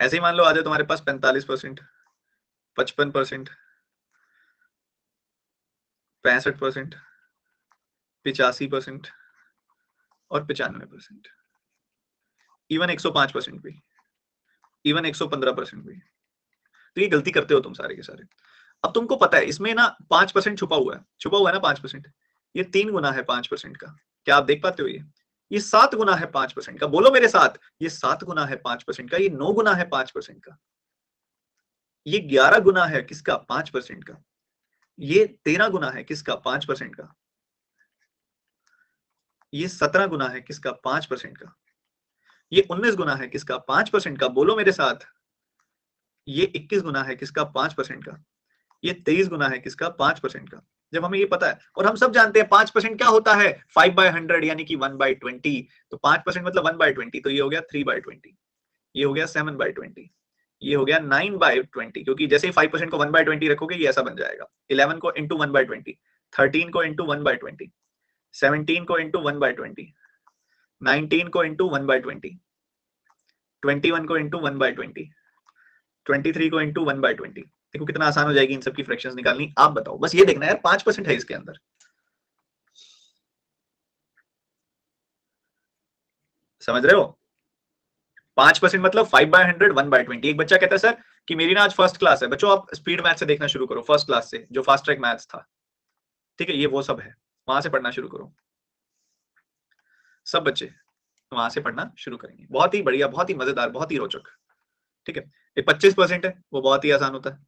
[SPEAKER 1] ऐसे ही मान लो आ जाए तुम्हारे पास 45%, 55%, 65%, 85% और 95%, इवन 105% भी, इवन 115% भी। तो ये गलती करते हो तुम सारे के सारे। अब तुमको पता है इसमें ना 5% छुपा हुआ है, छुपा हुआ है ना 5%, ये 3 गुना है 5% का। क्या आप देख पाते हो? ये 7 गुना है 5% का। बोलो मेरे साथ, ये 7 गुना है 5% का, ये 9 गुना है 5% का, ये 11 गुना है किसका? 5% का, ये 13 गुना है किसका? 5% का, ये 17 गुना है किसका? 5% का, ये 19 गुना है किसका? 5% का। बोलो मेरे साथ, ये 21 गुना है किसका? 5% का, ये 23 गुना है किसका? 5% का। जब हमें ये पता है और हम सब जानते हैं 5% क्या होता है, 5/100 यानी कि 1/20। तो 5% मतलब 1/20, तो ये हो गया 3/20, ये हो गया 7/20, ये हो गया 9/20, क्योंकि जैसे ही 5% को 1/20 रखोगे ये ऐसा बन जाएगा। 11 को इंटू 1/20, 13 को इंटू 1/20, 17 को इंटू 1/20, 19 को इंटू 1/20, 21 को इंटू 1/20, 23 को इंटू 1/20। देखो कितना आसान हो जाएगी इन सबकी फ्रैक्शंस निकालनी। आप बताओ, बस ये देखना यार 5% है इसके अंदर, समझ रहे हो? 5% मतलब 5/100 1/20। एक बच्चा कहता है सर कि मेरी ना आज फर्स्ट क्लास है। बच्चों आप स्पीड मैथ से देखना शुरू करो, फर्स्ट क्लास से, जो फास्ट ट्रैक मैथ्स था। ठीक है, ये वो सब है, वहां से पढ़ना शुरू करो। सब बच्चे वहां से पढ़ना शुरू करेंगे, बहुत ही बढ़िया, बहुत ही मजेदार, बहुत ही रोचक। ठीक है, ये 25% है, वो बहुत ही आसान होता है,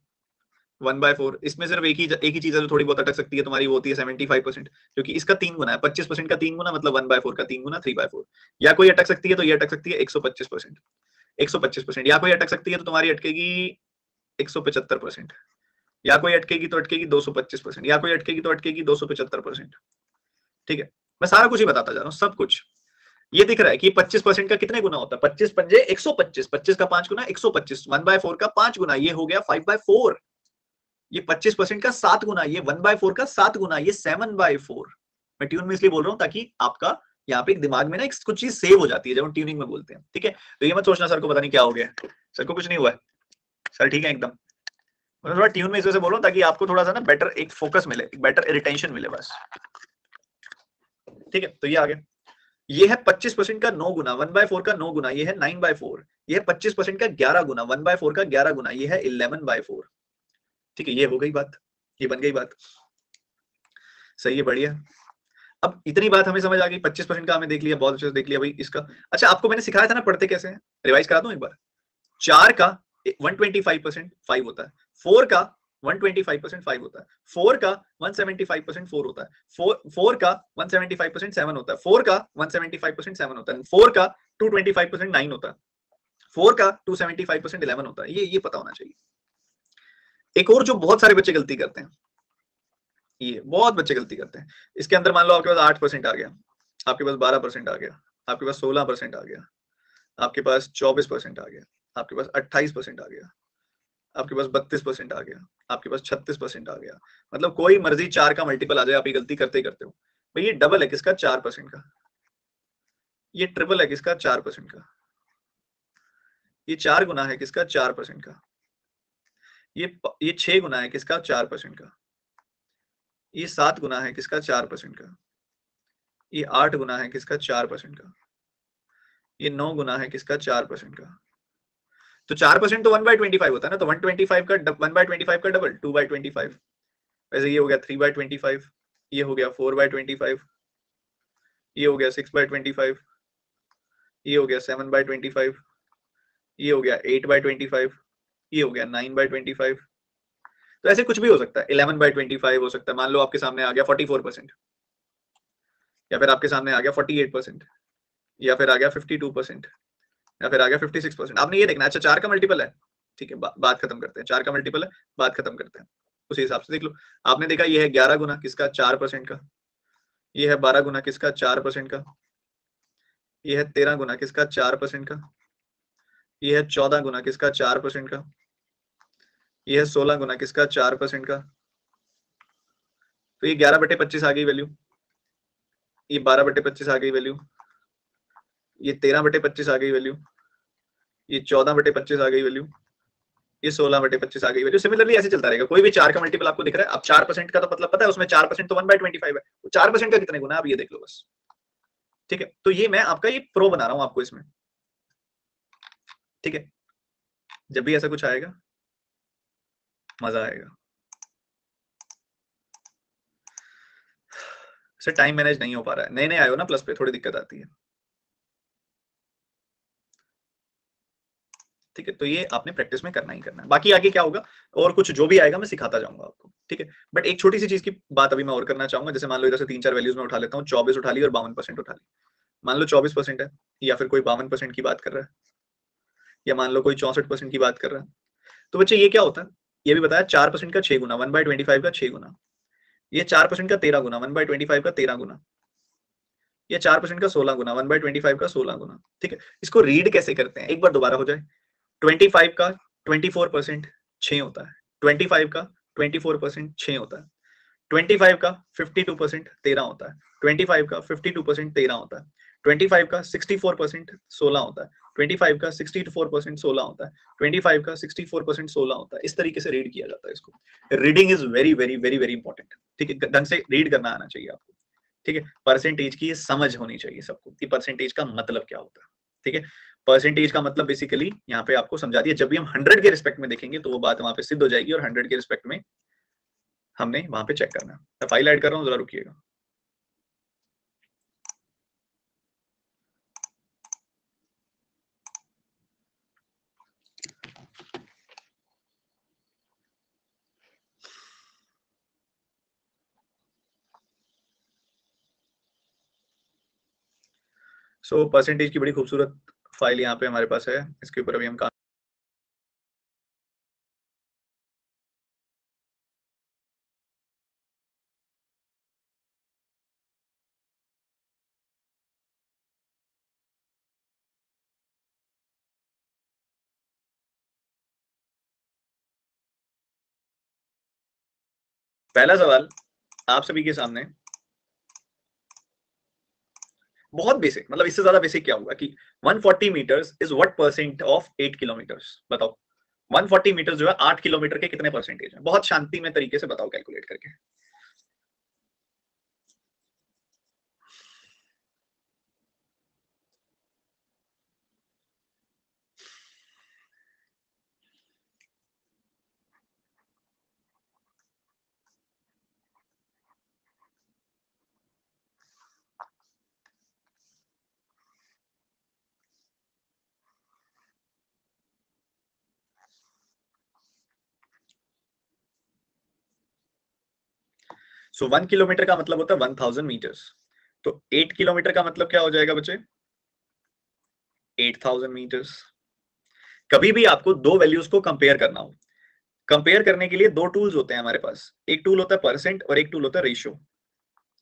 [SPEAKER 1] 1/4। इसमें सिर्फ एक ही चीज है जो थोड़ी बहुत अटक सकती है तुम्हारी, वो होती है 75%, क्योंकि इसका 3 गुना है। 25% का 3 गुना मतलब 1/4 का 3 गुना 3/4। या कोई अटक सकती है तो ये अटक सकती है 125%, 125%। या कोई अटक सकती है तो तुम्हारी अटकेगी 175%। या कोई अटकेगी तो अटकेगी 225%। या कोई अटकेगी तो अटकेगी 275%। ठीक है, मैं सारा कुछ ही बताता जा रहा हूँ, सब कुछ। ये दिख रहा है कि 25% का कितने गुना होता है? 25 पंजे 125, 25 का 5 गुना 125, 1/4 का 5 गुना, ये हो गया 5/4। ये 25% का 7 गुना, ये 1/4 का 7 गुना, ये 7/4। मैं ट्यून में इसलिए बोल रहा हूं ताकि आपका यहाँ पे एक दिमाग में ना एक कुछ चीज सेव हो जाती है जब हम ट्यूनिंग में बोलते हैं। ठीक है, तो ये मत सोचना सर को पता नहीं क्या हो गया, सर को कुछ नहीं हुआ है, सर ठीक है एकदम। मैं थोड़ा ट्यून में इस वजह से बोल रहा हूँ ताकि आपको थोड़ा सा ना बेटर एक फोकस मिले, एक बेटर रिटेंशन मिले बस। ठीक है, तो ये आ गया। ये है 25% का 9 गुना, 1/4 का 9 गुना, ये है 9/4। ये है 25% का 11 गुना, 1/4 का 11 गुना, ये है 11/4। ठीक है, ये हो गई बात, ये बन गई बात। सही है, बढ़िया। अब इतनी बात हमें समझ आ गई, 25% का हमें देख लिया, बहुत अच्छे से देख लिया भाई इसका। अच्छा, आपको मैंने सिखाया था ना पढ़ते कैसे हैं, रिवाइज करा दूं एक बार। 4 का 125% 5 होता है, 4 का 125% 5 होता है, 4 का 175% 4 होता है, 4 का 175% 7 होता है, 4 का 175% 7 होता है, 4 का 225% 9 होता है, 4 का 275% 11 होता है। ये पता होना चाहिए। एक और जो बहुत सारे बच्चे गलती करते हैं, ये बहुत बच्चे गलती करते हैं, इसके अंदर मान लो आपके पास 8% आ गया, आपके पास 12% आ गया, आपके पास 16% आ गया, आपके पास 24% आ गया, आपके पास 28% आ गया, आपके पास 32% आ गया, आपके पास 36% आ गया। मतलब कोई मर्जी 4 का मल्टीपल आ जाए, आप ये गलती करते ही करते हो। भाई ये डबल है किसका? 4% का। ये ट्रिपल है किसका? 4% का। ये 4 गुना है किसका? 4% का। ये 6 गुना है किसका? 4% का। ये 7 गुना है किसका? 4% का। ये 8 गुना है किसका? 4% का। ये 9 गुना है किसका? 4% का। तो 4% तो 1/25 होता है ना, तो 125 का 1/25 का डबल 2/25। वैसे ये हो गया 3/25, ये हो गया 4/25, ये हो गया 6/25, ये हो गया 7/25, ये हो गया 8/25, ये हो गया 9/25। तो ऐसे कुछ भी हो सकता है, 11/25 हो सकता है। मान लो आपके सामने आ गया 44%, या फिर आपके सामने आ गया 48%, या फिर आ गया 52%, या फिर आ गया 56%। आपने ये देखना, अच्छा 4 का मल्टीपल है, ठीक है, बात खत्म करते हैं। 4 का मल्टीपल है, बात खत्म करते हैं, उसी हिसाब से देख लो। आपने देखा ये है 11 गुना किसका, 4% का, ये है 12 गुना किसका, 4% का, ये है 13 गुना किसका, 4% का, ये है 14 गुना किसका, 4% का, ये है 16 गुना किसका, 4% का। तो ये 11/25 आ गई वैल्यू, ये 12/25 आ गई वैल्यू, ये 13/25 आ गई वैल्यू, ये 14/25 आ गई वैल्यू, ये 16/25 आ गई वैल्यू। सिमिलरली ऐसे चलता रहेगा। कोई भी 4 का मल्टीपल आपको दिख रहा है, अब 4% का तो मतलब पता है, उसमें 4% तो 1/25 है, 4% का कितने गुना, आप ये देख लो बस, ठीक है। तो ये मैं आपका ये प्रो बना रहा हूं आपको इसमें, ठीक है। जब भी ऐसा कुछ आएगा मजा आएगा। सर टाइम मैनेज नहीं हो पा रहा है, नए नए आए हो ना प्लस पे, थोड़ी दिक्कत आती है, ठीक है। तो ये आपने प्रैक्टिस में करना ही करना है, बाकी आगे क्या होगा और कुछ जो भी आएगा मैं सिखाता जाऊंगा आपको, ठीक है। बट एक छोटी सी चीज की बात अभी मैं और करना चाहूंगा। जैसे मान लो इधर से 3-4 वैल्यूज में उठा लेता हूँ, 24 उठा ली और 52% उठा ली। मान लो 24% है, या फिर कोई 52% की बात कर रहा है, या मान लो कोई 64% की बात कर रहा है। तो बच्चे ये क्या होता है, ये भी बताया 4% का 6 गुना, 1/25 का 6 गुना, ये 4% का 13 गुना, 1/25 का 13 गुना, ये 4% का 16 गुना, 1/25 का 16 गुना, ठीक है। इसको रीड कैसे करते हैं, एक बार दोबारा हो जाए। 25 का 24% 6 होता है, 25 का 24% 6 होता है, 25 का 52% 13 होता है, 25 का 52% 13 होता है, 25 का 64% 16 होता है, 25 का 64% 16 होता है, 25 का 64% 16 होता है। इस तरीके से रीड किया जाता है इसको। Reading is very very very very important, ठीक है। ढंग से रीड करना आना चाहिए आपको, ठीक है। परसेंटेज की समझ होनी चाहिए सबको कि परसेंटेज का मतलब क्या होता है, ठीक है। परसेंटेज का मतलब बेसिकली यहाँ पे आपको समझा दिया। जब भी हम 100 के रिस्पेक्ट में देखेंगे तो वो बात वहां पे सिद्ध हो जाएगी, और 100 के रिस्पेक्ट में हमने वहां पे चेक करना है। मैं फाइल ऐड कर रहा हूँ, जरा रुकिएगा। सो परसेंटेज की बड़ी खूबसूरत फाइल यहाँ पे हमारे पास है, इसके ऊपर अभी हम काम। पहला सवाल आप सभी के सामने बहुत बेसिक, मतलब इससे ज्यादा बेसिक क्या होगा कि 140 meters is what percent of 8 kilometers. बताओ 140 मीटर जो है 8 किलोमीटर के कितने परसेंटेज है? बहुत शांति में तरीके से बताओ कैलकुलेट करके। सो 1 किलोमीटर का मतलब होता है 1000 मीटर्स। तो 8 किलोमीटर का मतलब क्या हो जाएगा बच्चे? 8000 मीटर्स। कभी भी आपको दो वैल्यूज को कंपेयर करना हो, कंपेयर करने के लिए दो टूल्स होते हैं हमारे पास। एक टूल होता है परसेंट और एक टूल होता है रेशियो,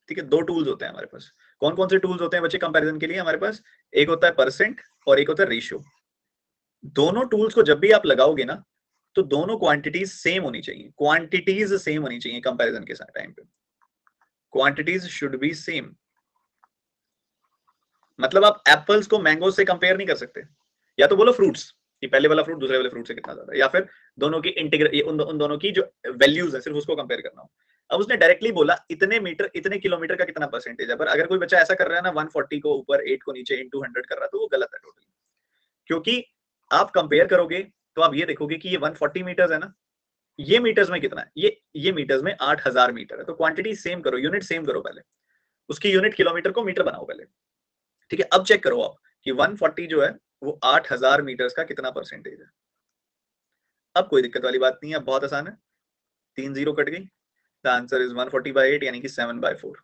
[SPEAKER 1] ठीक है। दो टूल्स होते हैं हमारे पास। कौन कौन से टूल्स होते हैं बच्चे कंपैरिजन के लिए हमारे पास? एक होता है परसेंट और एक होता है रेशियो। दोनों टूल्स को जब भी आप लगाओगे ना, तो दोनों क्वांटिटीज सेम होनी चाहिए, क्वांटिटीज सेम होनी चाहिए कंपैरिजन के टाइम पे। Quantities should be same. मतलब आप एप्पल्स को मैंगो से कंपेयर नहीं कर सकते। या तो बोलो फ्रूट्स कि पहले वाला फ्रूट दूसरे वाले फ्रूट से कितना ज्यादा है, या फिर दोनों की इंटीग्रल, उन दोनों की जो वैल्यूज है सिर्फ उसको कंपेयर करना हो। अब उसने डायरेक्टली बोला इतने मीटर इतने किलोमीटर का कितना परसेंटेज है, पर अगर कोई बच्चा ऐसा कर रहा है ना 140 को ऊपर 8 को नीचे इंटू 100 कर रहा है, तो वो गलत है टोटली। क्योंकि आप कंपेयर करोगे तो आप ये देखोगे कि ये 140 मीटर्स है ना, ये मीटर्स में कितना है, ये मीटर्स में 8000 मीटर है, तो क्वांटिटी सेम करो, यूनिट सेम करो, पहले उसकी यूनिट किलोमीटर को मीटर बनाओ पहले, ठीक है। अब चेक करो आप कि 140 जो है वो 8000 मीटर्स का कितना परसेंटेज है। अब कोई दिक्कत वाली बात नहीं है, बहुत आसान है, 3 जीरो कट गई, द आंसर इज 140/8 यानी कि 7/4।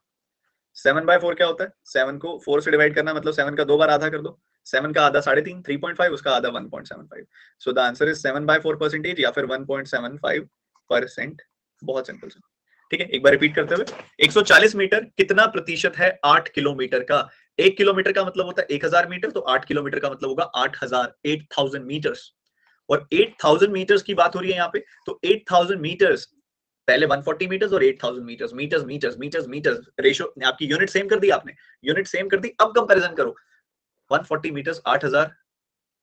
[SPEAKER 1] 7/4 क्या होता है, 7 को 4 से डिवाइड करना मतलब 7 का 2 बार आधा कर दो, 7 का आधा 3.5 3.5, उसका आधा 1.75, सो द आंसर इज 7/4% या फिर 1.75%। बहुत सिंपल सा, ठीक है। एक बार रिपीट करते हुए, 140 मीटर कितना प्रतिशत है 8 किलोमीटर का। 1 किलोमीटर का मतलब होता है 1000 मीटर, तो 8 किलोमीटर का मतलब होगा 8000 मीटर्स, और 8000 मीटर्स की बात हो रही है यहाँ पे, तो 8000 मीटर्स, पहले 140 मीटर्स और 8000 meters, meters meters meters meters, ratio आपकी यूनिट सेम कर दी, आपने यूनिट सेम कर दी। अब कंपैरिजन करो, 140 मीटर्स 8000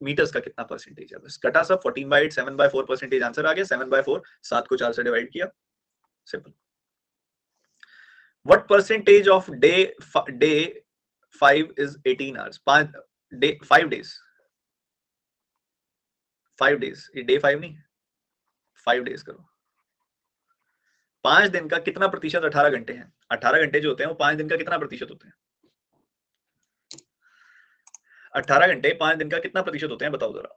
[SPEAKER 1] मीटर्स का कितना परसेंटेज है, बस कटा सब, 14/8 7/4% आंसर आ गया। 7/4, 7 को 4 से डिवाइड किया, simple. What percentage of day 5 is 18 hours, 5 days, 5 days, ये डे 5 नहीं, 5 डेज करो। 5 दिन का कितना प्रतिशत 18 घंटे हैं, 18 घंटे जो होते हैं वो 5 दिन का कितना प्रतिशत होते हैं, 18 घंटे 5 दिन का कितना प्रतिशत होते हैं, बताओ जरा।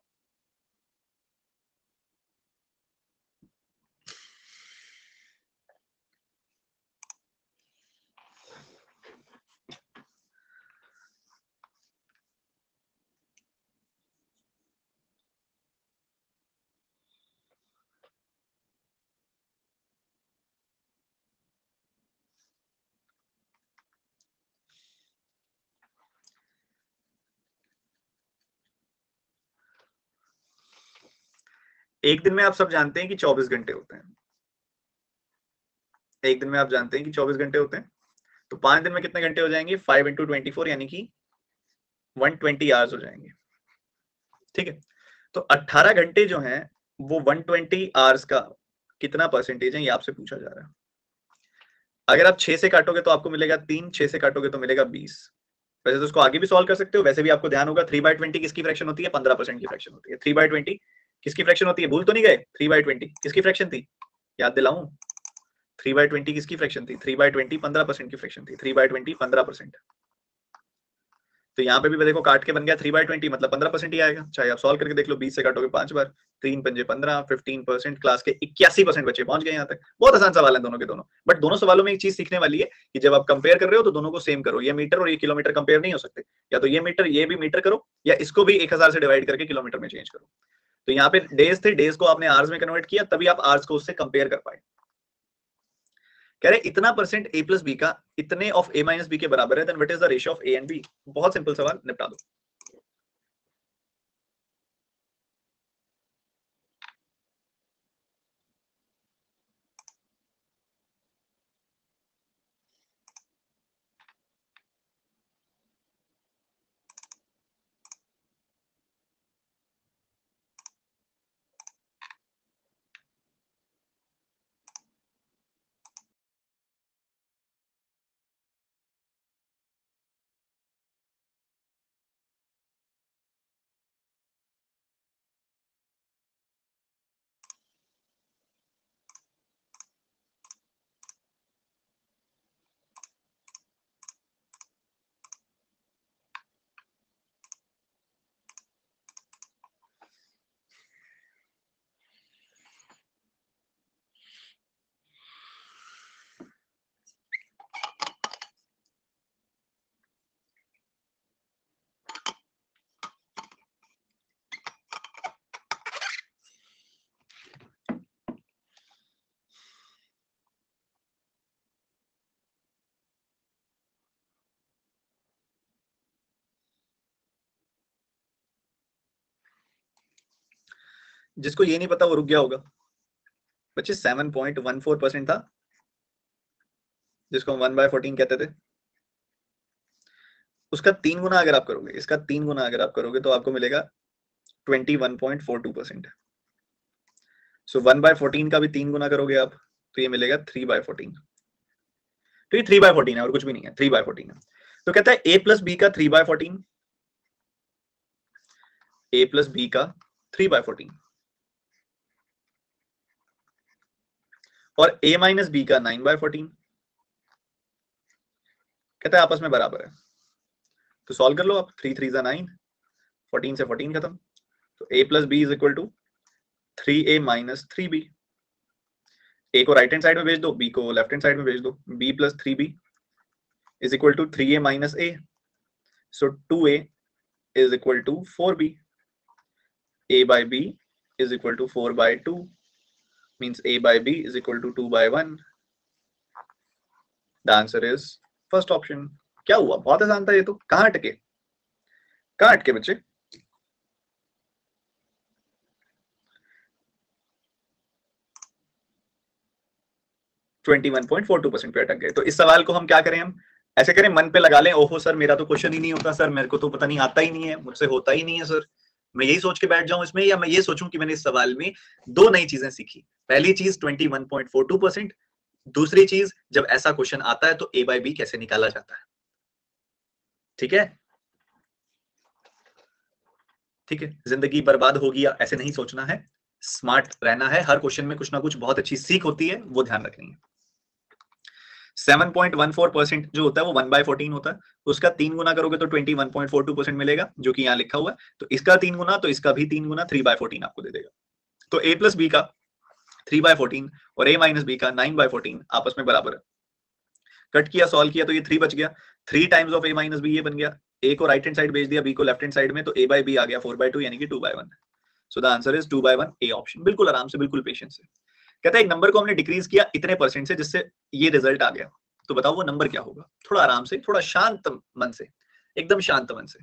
[SPEAKER 1] एक दिन में आप सब जानते हैं कि 24 घंटे होते हैं, एक दिन में आप जानते हैं कि 24 घंटे होते हैं, तो 5 दिन में कितने घंटे हो जाएंगे, 5 × 24 यानी कि 120 आवर्स हो जाएंगे, ठीक है। तो 18 घंटे जो हैं वो 120 आवर्स का कितना परसेंटेज है, ये आपसे पूछा जा रहा है। अगर आप 6 से काटोगे तो आपको मिलेगा 3, 6 से काटोगे तो मिलेगा 20। वैसे तो उसको आगे भी सॉल्व कर सकते हो, वैसे भी आपको ध्यान होगा 3/20 किसकी फ्रैक्शन होती है, 15% की फ्रैक्शन होती है। 3/20 किसकी फ्रैक्शन होती है, भूल तो नहीं गए, 3/20 किसकी फ्रैक्शन थी, याद दिलाऊं, 3/20 किसकी फ्रैक्शन थी, 3/20 15% की फ्रैक्शन थी, 3/20 15%। तो यहाँ पे भी देखो काट के बन गया 3/20, मतलब 15% ही आएगा, चाहे आप सॉल्व करके देख लो, 20 से काटोगे 5 बार, 3 पंजे 15, 15%, क्लास के 81% बच्चे पहुंच गए यहाँ तक। बहुत आसान सवाल है दोनों के दोनों, बट दोनों सवालों में एक चीज सीखने वाली है कि जब आप कंपेयर कर रहे हो तो दोनों को सेम करो, ये मीटर और ये किलोमीटर कंपेयर नहीं हो सकते, या तो ये मीटर ये भी मीटर करो, या इसको भी 1000 से डिवाइड करके किलोमीटर में चेंज करो। तो यहाँ पे डेज थे, डेज को आपने आवर्स में कन्वर्ट किया, तभी आप आवर्स को उससे कंपेयर कर पाए। कह रहे इतना परसेंट a प्लस बी का इतने ऑफ a माइनस बी के बराबर है, then what is the ratio of a and b। बहुत सिंपल सवाल, निपटा दो। जिसको ये नहीं पता वो रुक गया होगा बच्चे, 7.14% था, जिसको हम 1/14 कहते थे, उसका 3 गुना अगर आप करोगे, इसका 3 गुना अगर आप करोगे तो आपको मिलेगा 21.42%। सो 1/14 का भी 3 गुना करोगे आप तो ये मिलेगा 3/14। तो ये 3/14 है और कुछ भी नहीं है, 3/14 है। तो कहता है a प्लस बी का 3/14, a प्लस बी का 3/14, और a माइनस बी का 9/14 कहता है आपस में बराबर है। तो सॉल्व कर लो आप, 3 3 9, 14 से 14 खत्म। तो a plus B is equal to 3a minus 3b। a को राइट हैंड साइड में भेज दो, b को लेफ्ट हैंड साइड में भेज दो। b plus 3b is equal to 3a minus a। So 2a is equal to 4b. a by b is equal to 4 by 2 means a by b is equal to 2 by 1. The answer is first option. क्या हुआ, बहुत आसान था ये तो। कहाँ अटके, कहाँ अटके बच्चे? %21.42 पे अटक गए। तो इस सवाल को हम क्या करें, हम ऐसे करें, मन पे लगा लें, ओहो सर मेरा तो क्वेश्चन ही नहीं होता सर, मेरे को तो पता नहीं आता ही नहीं है, मुझसे होता ही नहीं है सर, मैं यही सोच के बैठ जाऊं इसमें, या मैं ये सोचूं कि मैंने इस सवाल में दो नई चीजें सीखी। पहली चीज 21.42%, दूसरी चीज जब ऐसा क्वेश्चन आता है तो a by b कैसे निकाला जाता है। ठीक है, ठीक है, जिंदगी बर्बाद होगी ऐसे नहीं सोचना है, स्मार्ट रहना है, हर क्वेश्चन में कुछ ना कुछ बहुत अच्छी सीख होती है, वो ध्यान रखनी है। 7.14% जो होता है वो 1/14 होता है, उसका 3 गुना करोगे तो 21.42% मिलेगा, जो कि यहाँ लिखा हुआ है। तो इसका 3 गुना, तो इसका भी 3 गुना, 3/14 आपको दे देगा। तो a प्लस बी का 3/14 और a माइनस बी का 9/14 आपस में बराबर है। कट किया, सॉल्व किया, तो ये 3 बच गया। 3 times of a minus B ये बन गया। a को राइट हैंड साइड भेज दिया, b को लेफ्ट हैंड साइड में, तो a बाई बी आ गया 4/2 यानी कि 2/1। So the answer is 2/1 A option. बिल्कुल आराम से, बिल्कुल पेशेंस से। कहता है एक नंबर को हमने डिक्रीज किया इतने परसेंट से जिससे ये रिजल्ट आ गया, तो बताओ वो नंबर क्या होगा। थोड़ा आराम से, थोड़ा शांत मन से, एकदम शांत मन से।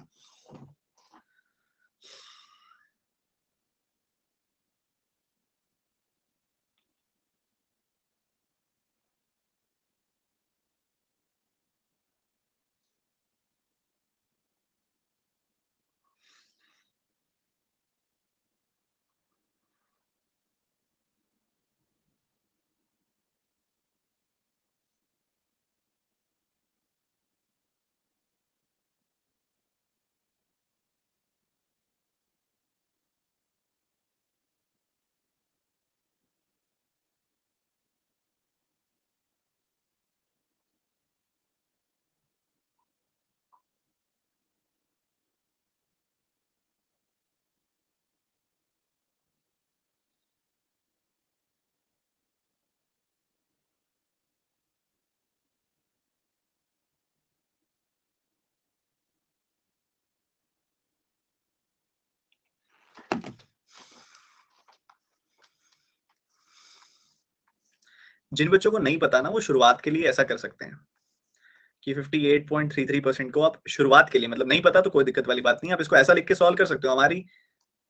[SPEAKER 1] जिन बच्चों को नहीं पता ना, वो शुरुआत के लिए ऐसा कर सकते हैं कि 58.33% को आप शुरुआत के लिए, मतलब नहीं पता तो कोई दिक्कत वाली बात नहीं, आप इसको ऐसा लिख के सॉल्व कर सकते हो। हमारी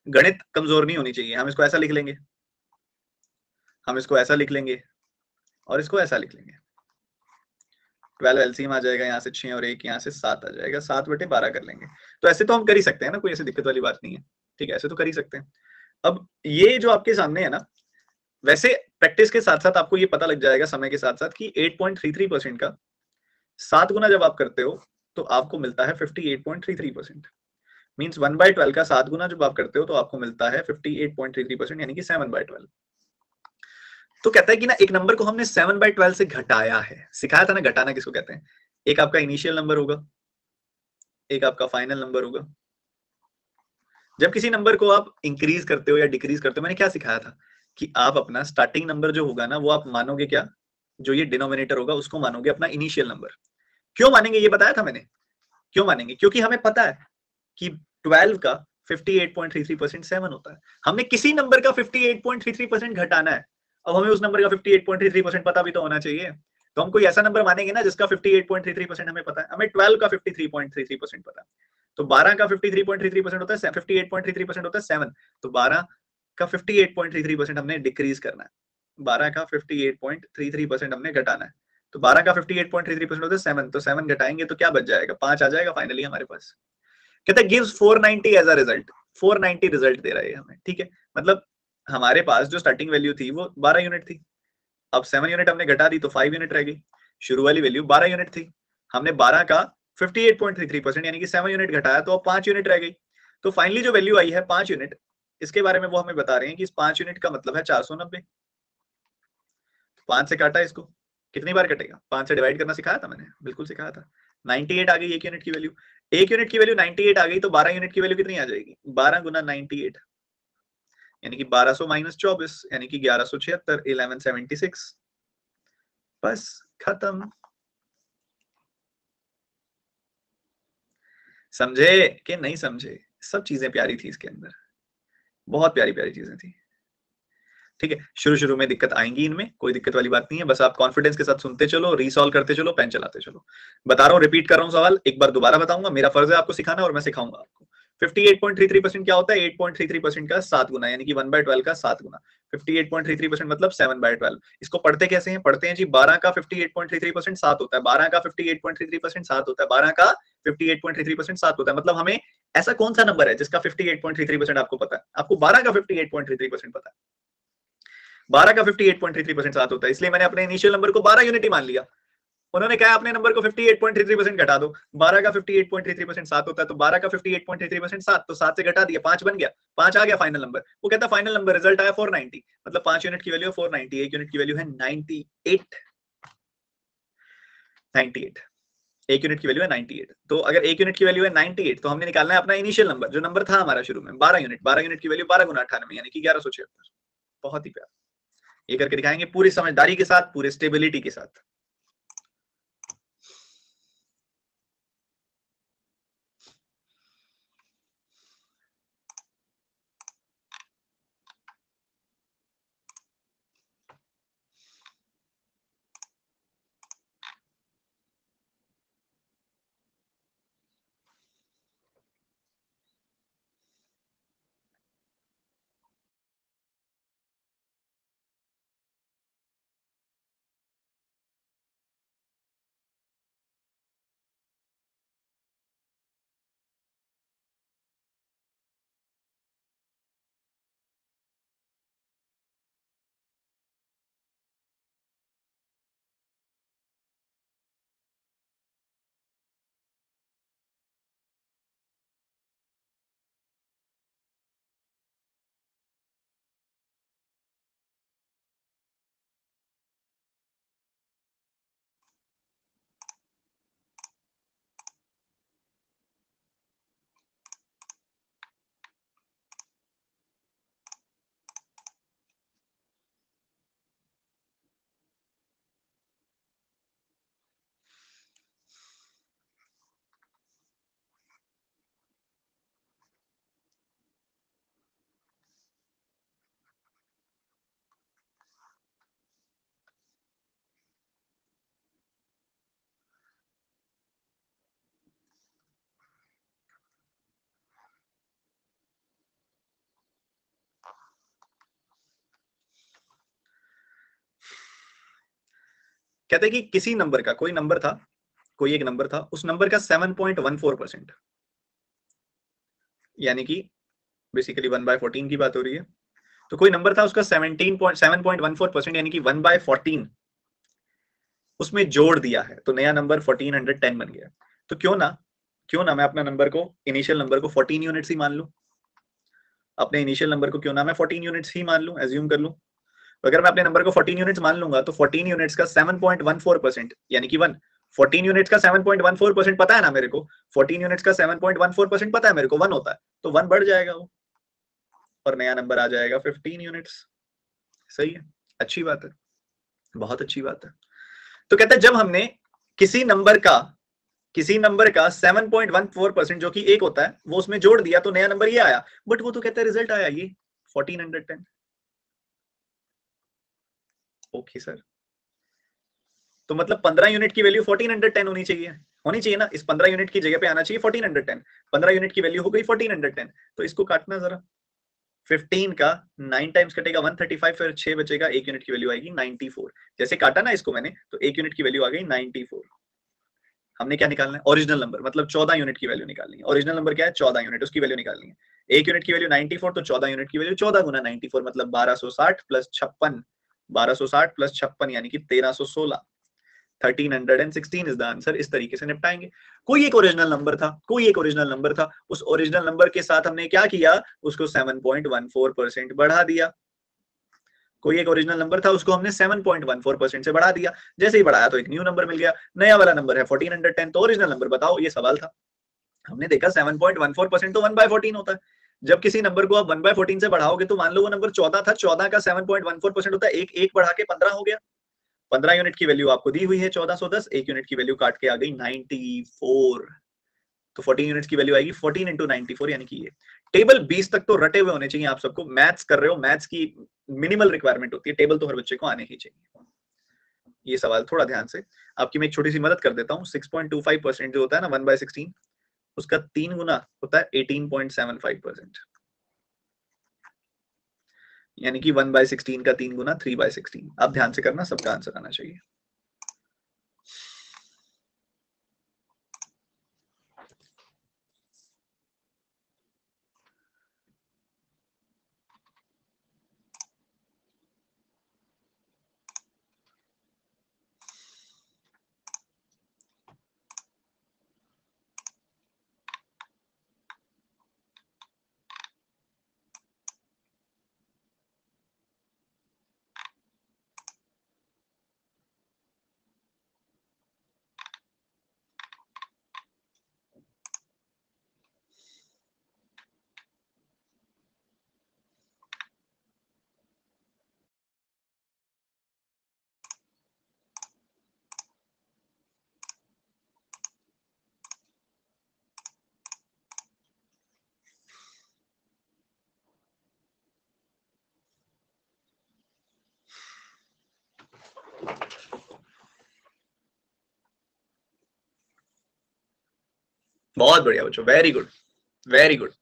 [SPEAKER 1] गणित कमजोर नहीं होनी चाहिए। हम इसको ऐसा लिख लेंगे, हम इसको ऐसा लिख लेंगे, और इसको ऐसा लिख लेंगे। 12 एलसीएम आ जाएगा, यहाँ से 6 और 1, यहाँ से 7 आ जाएगा, 7/12 कर लेंगे। तो ऐसे तो हम कर ही सकते हैं ना, कोई ऐसी दिक्कत वाली बात नहीं है। ठीक है, ऐसे तो कर ही सकते हैं। अब ये जो आपके सामने है ना, वैसे प्रैक्टिस के साथ साथ आपको ये पता लग जाएगा समय के साथ साथ कि 8.33% का 7 गुना जब आप करते हो तो आपको मिलता है 58.33%। मीन्स 1/12 का 7 गुना जब आप करते हो तो आपको मिलता है 58.33%, यानी कि 7/12। तो कहता है कि ना एक नंबर को हमने 7/12 से घटाया है। सिखाया था ना घटाना किसको कहते हैं। एक आपका इनिशियल नंबर होगा, एक आपका फाइनल नंबर होगा। जब किसी नंबर को आप इंक्रीज करते हो या डिक्रीज करते हो, मैंने क्या सिखाया था कि आप अपना स्टार्टिंग नंबर जो होगा ना, वो आप मानोगे क्या, जो ये डिनोमिनेटर होगा उसको मानोगे अपना इनिशियल नंबर। क्यों मानेंगे ये बताया था मैंने। क्यों मानेंगे, क्योंकि हमें पता है कि 12 का 58.33% 7 होता है। हमने किसी नंबर का 58.33% घटाना है। अब हमें उस नंबर का 58.33% पता भी तो होना चाहिए। तो हम कोई ऐसा नंबर मानेंगे ना जिसका 58.33% हमें पता है। हमें 12 का 53.33% पता है, तो 12 का 53.33% होता है, 58.33% होता है 7। तो 12 का 58.33% हमने डिक्रीज करना है, 12 का 58.33% हमने घटाना है। तो 12 का 58.33% होता है 7, तो 7 घटाएंगे तो क्या बच जाएगा, 5 आ जाएगा फाइनली हमारे पास। कहता है gives 490 as a result. 490 result दे रहा है हमें। ठीक है, मतलब हमारे पास जो स्टार्टिंग वैल्यू थी वो 12 यूनिट थी। अब 7 यूनिट हमने घटा दी तो 5 यूनिट रह गई। शुरू वाली वैल्यू 12 यूनिट थी, हमने 12 का 58.33% यानी कि 7 यूनिट घटाया तो अब 5 यूनिट रह गई। तो फाइनली जो वैल्यू आई है 5 यूनिट, इसके बारे में वो हमें बता रहे हैं कि इस 5 यूनिट का मतलब है 490। 5 से काटा इसको, कितनी बार कटेगा? 5 से डिवाइड करना सिखाया था मैंने, बिल्कुल सिखाया था। 98 आ गई 1 यूनिट की वैल्यू। 1 यूनिट की वैल्यू 98 आ गई तो 12 यूनिट की वैल्यू कितनी आ जाएगी? 12 गुना 98 यानी कि 1200 माइनस 24 यानी कि 1176, 1176। बस खत्म। समझे कि नहीं समझे? सब चीजें प्यारी थी इसके अंदर, बहुत प्यारी प्यारी चीजें थी। ठीक है, शुरू शुरू में दिक्कत आएंगी, इनमें कोई दिक्कत वाली बात नहीं है, बस आप कॉन्फिडेंस के साथ सुनते चलो, रीसॉल्व करते चलो, पेन चलाते चलो। बता रहा हूँ, रिपीट कर रहा हूँ सवाल, एक बार दोबारा बताऊंगा, मेरा फर्ज है आपको सिखाना और मैं सिखाऊंगा आपको। 58.33% क्या होता है? 8.33% का 7 गुना, यानी कि 1/12 का 7 गुना। 58.33% मतलब 7/12। इसको पढ़ते कैसे हैं? पढ़ते हैं जी, 12 का 58.33% 7 होता है, 12 का 58.33% 7 होता है, 12 का 58.33% 7 होता है। मतलब हमें ऐसा कौन सा नंबर है जिसका 58.33% आपको पता है? आपको 12 का 58.33% पता है, 12 का 58.33% 7 होता है, इसलिए मैंने अपने इनिशियल नंबर को 12 यूनिट ही मान लिया। उन्होंने कहा अपने नंबर को 58.33% घटा दो, 12 का 58.33% 7 होता है, तो 12 का 58.33% 7, तो 7 से घटा दिया, 5 बन गया, 5 आ गया फाइनल नंबर। वो कहता फाइनल नंबर रिजल्ट आया 490, मतलब 5 यूनिट की वैल्यू 490, 1 यूनिट की वैल्यू है 98, 98, 1 यूनिट की वैल्यू है 98। तो अगर 1 यूनिट की वैल्यू है 98 तो हमने निकालना है अपना इनिशियल नंबर, जो नंबर था हमारा शुरू में 12 यूनिट। 12 यूनिट की वैल्यू 12 गुना 98 यानी कि 1176। बहुत ही प्यारा, ये करके दिखाएंगे पूरी समझदारी के साथ, पूरे स्टेबिलिटी के साथ। कहते हैं कि किसी नंबर का, कोई नंबर था, कोई एक नंबर था, उस नंबर का 7.14%, यानी कि बेसिकली 1/14 की बात हो रही है। तो कोई नंबर था उसका 7.14% यानी कि 1/14 उसमें जोड़ दिया है, तो नया नंबर 1410 बन गया। तो क्यों ना मैं अपना नंबर को, इनिशियल नंबर को 14 यूनिट्स ही मान लूं, अपने इनिशियल नंबर को क्यों ना मैं 14 यूनिट्स ही मान लूं, एज्यूम कर लूं। तो अगर मैं अपने नंबर को 14 यूनिट्स मान लूंगा तो 14 यूनिट्स का 7.14% यानी कि 1, 14 यूनिट्स का 7.14% पता है ना मेरे को, 14 यूनिट्स का 7.14% पता है मेरे को 1 होता है, तो 1 बढ़ जाएगा वो और नया नंबर आ जाएगा 15 यूनिट्स। सही है, अच्छी बात है, बहुत अच्छी बात है। तो कहता है जब हमने किसी नंबर का 7.14% जो कि 1 होता है वो उसमें जोड़ दिया तो नया नंबर ये आया, बट वो तो कहता है रिजल्ट आया ये 1410। ओके सर, तो मतलब 15 यूनिट की वैल्यू 1410 होनी चाहिए ना, इस 15 यूनिट की जगह पे आना चाहिए 1410। 15 यूनिट की वैल्यू हो गई 1410, तो इसको काटना जरा, 15 का 9 टाइम्स कटेगा 135, फिर 6 बचेगा, 1 यूनिट की वैल्यू आएगी 94। जैसे काटा ना इसको मैंने, तो 1 यूनिट की वैल्यू आ गई 94। हमने क्या निकालना है? ओरिजिनल नंबर, मतलब 14 यूनिट की वैल्यू निकालनी है। ओरिजिनल नंबर क्या है? 14 यूनिट, उसकी वैल्यू निकालनी है। 1 यूनिट की वैल्यू 94, तो 14 यूनिट की वैल्यू 14 गुना 94 मतलब 1260 प्लस 56, 1260 प्लस 56 यानी कि 1316, 1316 इज द आंसर। इस तरीके से निपटाएंगे। कोई एक ओरिजिनल नंबर था, उस ओरिजिनल नंबर के साथ हमने क्या किया? उसको 7.14% बढ़ा दिया। कोई एक ओरिजिनल नंबर था, उसको हमने 7.14% से बढ़ा दिया, जैसे ही बढ़ाया तो एक न्यू नंबर मिल गया, नया वाला नंबर है 1410, तो ओरिजिनल नंबर बताओ, ये सवाल था। हमने देखा 7.14% तो 1/14 होता है। जब किसी नंबर को आप 1/14 से बढ़ाओगे तो मान लो वो नंबर 14 था, 14 का 7.14% होता है, एक बढ़ा के 15 हो गया। 15 यूनिट की वैल्यू आपको दी हुई है 1410, एक यूनिट की वैल्यू काट के आ गई 94, तो 14 यूनिट्स की वैल्यू आएगी 14 इंटू 94, यानी कि ये टेबल 20 तक तो रटे हुए होने चाहिए आप सबको। मैथ्स कर रहे हो, मैथ्स की मिनिमल रिक्वायरमेंट होती है, टेबल तो हर बच्चे को आने ही चाहिए। ये सवाल थोड़ा ध्यान से, आपकी मैं एक छोटी सी मदद कर देता हूँ। 6.25% जो होता है ना 1/16, उसका 3 गुना होता है 18.75%, यानी कि 1/16 का 3 गुना 3/16। आप ध्यान से करना, सबका आंसर आना चाहिए। बहुत बढ़िया बच्चों, वेरी गुड, वेरी गुड।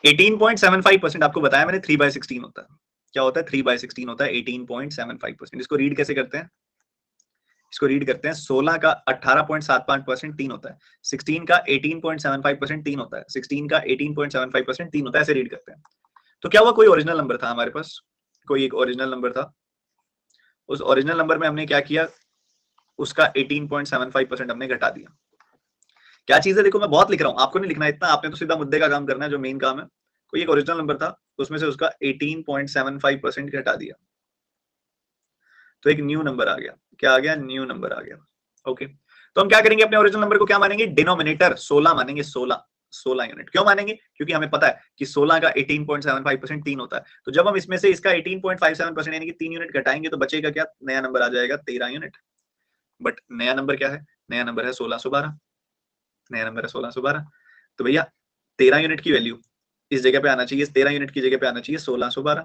[SPEAKER 1] 18.75% आपको बताया मैंने 3/16 होता है। क्या होता है? 3/16 होता है 18.75%। इसको रीड कैसे करते हैं? इसको रीड करते हैं, 16 का 18.75% 3 होता है, 16 का 18.75% 3 होता है, 16 का 18.75% 3 होता है, ऐसे रीड करते हैं। तो क्या हुआ, कोई ओरिजिनल नंबर था हमारे पास, कोई एक ओरिजिनल नंबर था, उस ओरिजिनल नंबर में हमने क्या किया, उसका 18.75% हमने घटा दिया। क्या चीज है, देखो मैं बहुत लिख रहा हूं, आपको नहीं लिखना इतना, आपने तो सीधा मुद्दे का काम करना है जो मेन काम है। कोई एक ओरिजिनल नंबर था, उसमें से उसका 18.75% घटा दिया, तो एक न्यू नंबर आ गया। क्या आ गया? न्यू नंबर आ गया। ओके, तो हम क्या करेंगे, अपने ओरिजिनल नंबर को क्या मानेंगे? डिनोमिनेटर 16 मानेंगे, 16 यूनिट। क्यों मानेंगे? क्योंकि हमें पता है कि 16 का 18.75% 3 होता है, तो जब हम इसमें से इसका 18.57% यानी कि 3 यूनिट घटाएंगे तो बचेगा क्या? नया नंबर आ जाएगा 13 यूनिट। बट नया नंबर क्या है? नया नंबर है 1612। नया नंबर है 1612। तो भैया 13 यूनिट की वैल्यू इस जगह पे आना चाहिए, 13 यूनिट की जगह पे आना चाहिए 1612।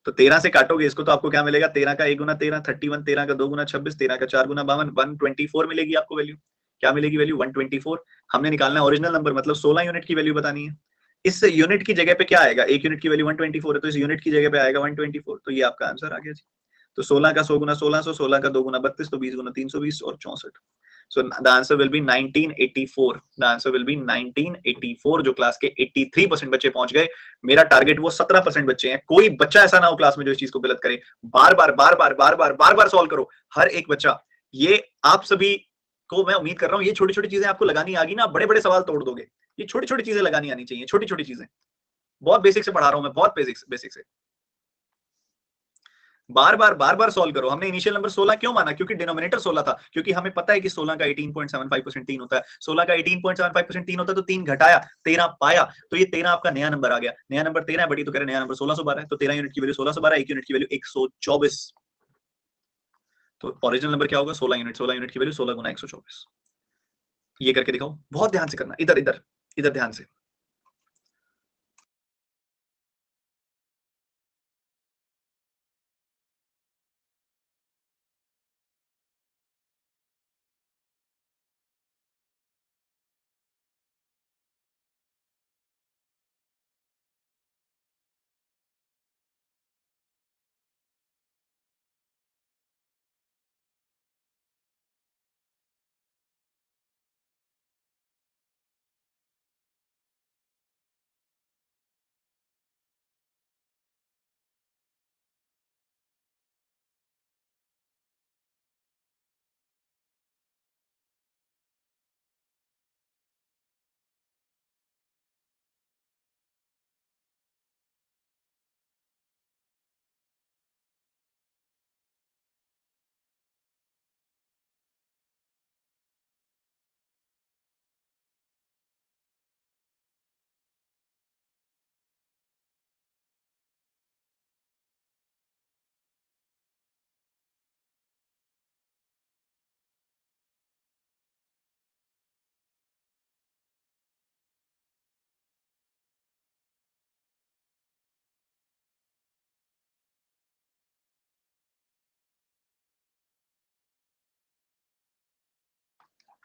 [SPEAKER 1] तो 13 से काटोगे इसको तो आपको क्या मिलेगा? 13 का 1 गुना 13 31, 13 का 2 गुना 26, 13 का 4 गुना 52, 124 मिलेगी आपको वैल्यू। क्या मिलेगी वैल्यू? 124। हमने निकालना है ओरिजिनल नंबर, मतलब 16 यूनिट की वैल्यू बतानी है। इस यूनिट की जगह पे क्या आएगा? एक यूनिट की वैल्यू 124 है, तो इस यूनिट की जगह पे आएगा 124, तो ये आपका आंसर आ गया जी। तो 16 का 100 गुना 1600, 16 का 2 गुना 32, तो 20 गुना 320 और 64। So the answer will be 1984. The answer will be 1984, जो क्लास के 83% बच्चे पहुंच गए। मेरा टारगेट वो 17% बच्चे हैं। कोई बच्चा ऐसा ना हो क्लास में जो इस चीज को गलत करे। बार बार बार बार बार बार बार बार सॉल्व करो, हर एक बच्चा। ये आप सभी को मैं उम्मीद कर रहा हूँ, ये छोटी छोटी चीजें आपको लगानी आ गई ना, बड़े बड़े सवाल तोड़ दोगे। ये छोटी छोटी चीजें लगानी आनी चाहिए, छोटी छोटी चीजें। बहुत बेसिक से पढ़ा रहा हूं मैं, बहुत बेसिक से। बार बार बार बार सॉल्व करो। हमने इनिशियल नंबर 16 क्यों माना? क्योंकि डिनोमिनेटर 16 था, क्योंकि हमें पता है कि 16 का 18.75% 3 होता है। 16 का 18.75% 3 होता है, तो 3 घटाया 13 पाया, तो ये 13 आपका नया नंबर आ गया। नया नंबर 13 है, बड़ी तो कह रहे नया नंबर 1612 है, तो 13 यूनिट की वैल्यू 1612, एक यूनिट की वैल्यू 124। तो ओरिजिनल नंबर क्या होगा? 16 यूनिट, 16 यूनिट की वैल्यू 16 गुना 124। ये करके दिखाओ, बहुत ध्यान से करना, इधर इधर इधर ध्यान से।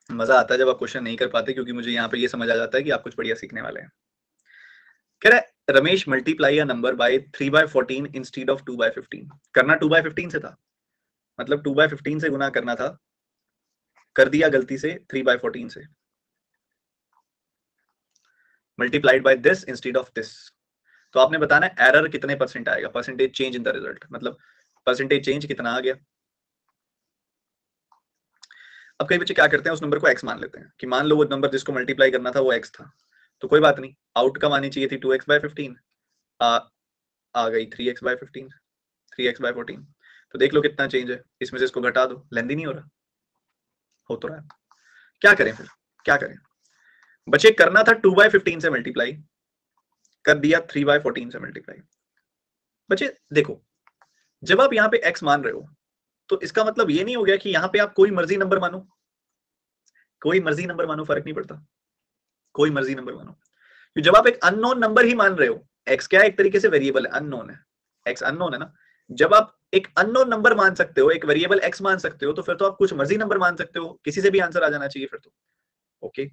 [SPEAKER 1] मजा आता है जब आप क्वेश्चन नहीं कर पाते, क्योंकि मुझे यहाँ पे ये समझ आ जाता है कि आप कुछ बढ़िया सीखने वाले हैं। कह रहा है Ramesh multiply a number by 3/14 instead of 2/15। करना 2/15 से था, मतलब 2/15 से गुना करना था, कर दिया गलती से 3/14 से। Multiplied by this instead of this. तो आपने बताना है एरर कितने परसेंट आएगा, percentage change in the result, मतलब परसेंटेज चेंज कितना आ गया। अब कई बच्चे क्या करते हैं, उस नंबर को x मान लेते हैं कि मान लो वो नंबर जिसको मल्टीप्लाई करना था वो x था, तो कोई बात नहीं, आउटकम आनी चाहिए थी 2x/15, आ गई 3x/15, 3x/14। तो देख लो कितना चेंज है, इसमें से इसको घटा दो, लेंदी नहीं हो रहा, हो तो रहा है। क्या करें फिर, क्या करें बच्चे, करना था 2/15 से मल्टीप्लाई, कर दिया 3/14 से मल्टीप्लाई। बच्चे देखो, जब आप यहाँ पे x मान रहे हो तो इसका मतलब ये नहीं हो गया कि यहाँ पे आप कोई मर्जी नंबर मानो, कोई मर्जी नंबर मानो, फर्क नहीं पड़ता, कोई मर्जी नंबर मानो। तो जब आप एक अननोन नंबर ही मान रहे हो, x क्या है, एक तरीके से वेरिएबल है, अननोन है, x अननोन है ना, जब आप एक अननोन नंबर मान सकते हो, एक वेरिएबल x मान सकते हो, तो फिर तो आप कुछ मर्जी नंबर मान सकते हो, किसी से भी आंसर आ जाना चाहिए फिर तो। ओके,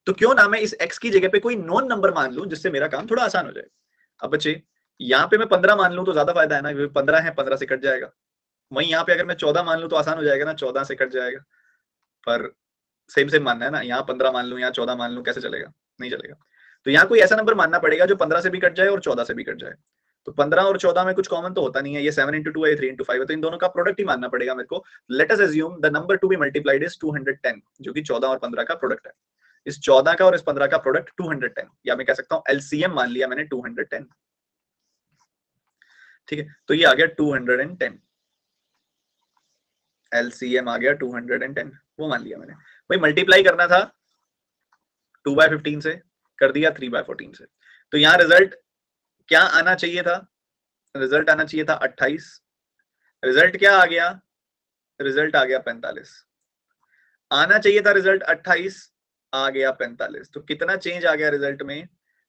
[SPEAKER 1] तो क्यों ना मैं इस x की जगह पे कोई नॉन नंबर मान लूं, जिससे मेरा काम थोड़ा आसान हो जाए। अब बच्चे यहाँ पे मैं 15 मान लूं तो ज्यादा फायदा है ना, 15 है, 15 से कट जाएगा। वहीं यहाँ पे अगर मैं 14 मान लूं तो आसान हो जाएगा ना, 14 से कट जाएगा। पर सेम सेम मानना है ना, यहाँ 15 मान लूं, यहाँ 14 मान लूं, कैसे चलेगा, नहीं चलेगा। तो यहाँ कोई ऐसा नंबर मानना पड़ेगा जो 15 से भी कट जाए और 14 से भी कट जाए। तो 15 और 14 में कुछ कॉमन तो होता नहीं है, ये 7 into 2 है, 3 into 5 है, तो इन दोनों का प्रोडक्ट ही मानना पड़ेगा मेरे को। Let us assume the number to be multiplied is 210, जो कि 14 और 15 का प्रोडक्ट है। इस 14 का और इस 15 का प्रोडक्ट 210, या मैं कह सकता हूं एलसीएम मान लिया मैंने 210। ठीक है, तो ये आ गया 210, एलसीएम आ गया 210, वो मान लिया मैंने। भाई मल्टीप्लाई करना था 2/15 से, कर दिया 3/14 से। तो यहाँ रिजल्ट क्या आना चाहिए था, रिजल्ट आना चाहिए था 28। रिजल्ट क्या आ गया, रिजल्ट आ गया 45। आना चाहिए था रिजल्ट 28, आ गया 45। तो कितना चेंज आ गया रिजल्ट में,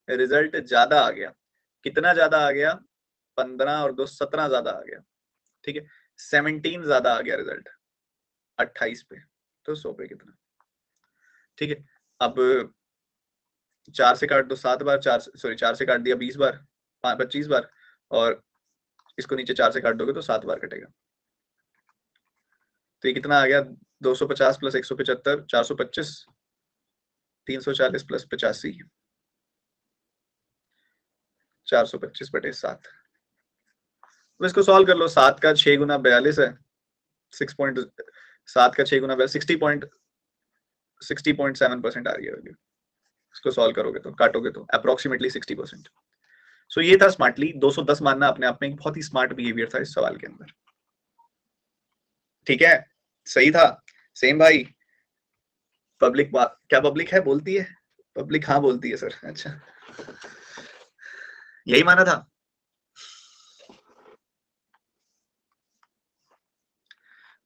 [SPEAKER 1] रिजल्ट ज्यादा आ गया। कितना ज्यादा आ गया, 15 और 2 17 ज्यादा आ गया। ठीक है, 17 ज्यादा आ गया रिजल्ट 28 पे, तो 100 पे कितना। ठीक है, अब 4 से काट दो 7 बार, 4 से काट दिया 20 बार, 25 बार, और इसको नीचे 4 से काट दोगे तो 7 बार कटेगा। तो ये कितना आ गया, 250 प्लस 175, 425, 340 प्लस 85, 425/7। तो इसको सॉल्व कर लो, 7 का 6 गुना 42 है, 7 का 6 गुना 60.7% आ रही है वैल्यू। इसको सॉल्व करोगे तो, काटोगे तो अप्रोक्सीमेटली 60%। सो ये था स्मार्टली 210 मानना अपने आप में एक बहुत ही स्मार्ट बिहेवियर था इस सवाल के अंदर। ठीक है, सही था, सेम भाई। पब्लिक क्या पब्लिक है बोलती है, पब्लिक हाँ बोलती है सर, अच्छा यही माना था।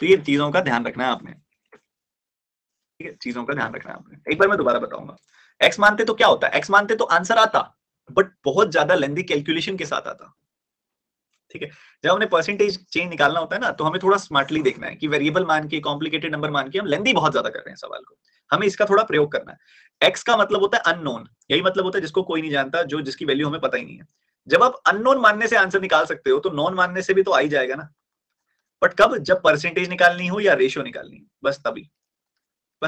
[SPEAKER 1] तो ये चीजों का ध्यान रखना है आपने, ठीक है, चीजों का ध्यान रखना है आपने। एक बार मैं दोबारा बताऊंगा, एक्स मानते तो क्या होता है, एक्स मानते तो आंसर आता, बट बहुत ज्यादा लेंथी कैलकुलेशन के साथ आता। ठीक है, जब हमने परसेंटेज चेंज निकालना होता है ना, तो हमें थोड़ा स्मार्टली देखना है कि वेरिएबल मान के, कॉम्प्लिकेटेड नंबर मान के हम लेंथी बहुत ज्यादा कर रहे हैं सवाल को, हमें इसका थोड़ा प्रयोग करना है। एक्स का मतलब होता है अननोन, यही मतलब होता है जिसको कोई नहीं जानता, जो जिसकी वैल्यू हमें पता ही नहीं है। जब आप अननोन मानने से आंसर निकाल सकते हो, तो नॉन मानने से भी तो आ ही जाएगा ना। बट कब, जब परसेंटेज निकालनी हो या रेशियो निकालनी हो, बस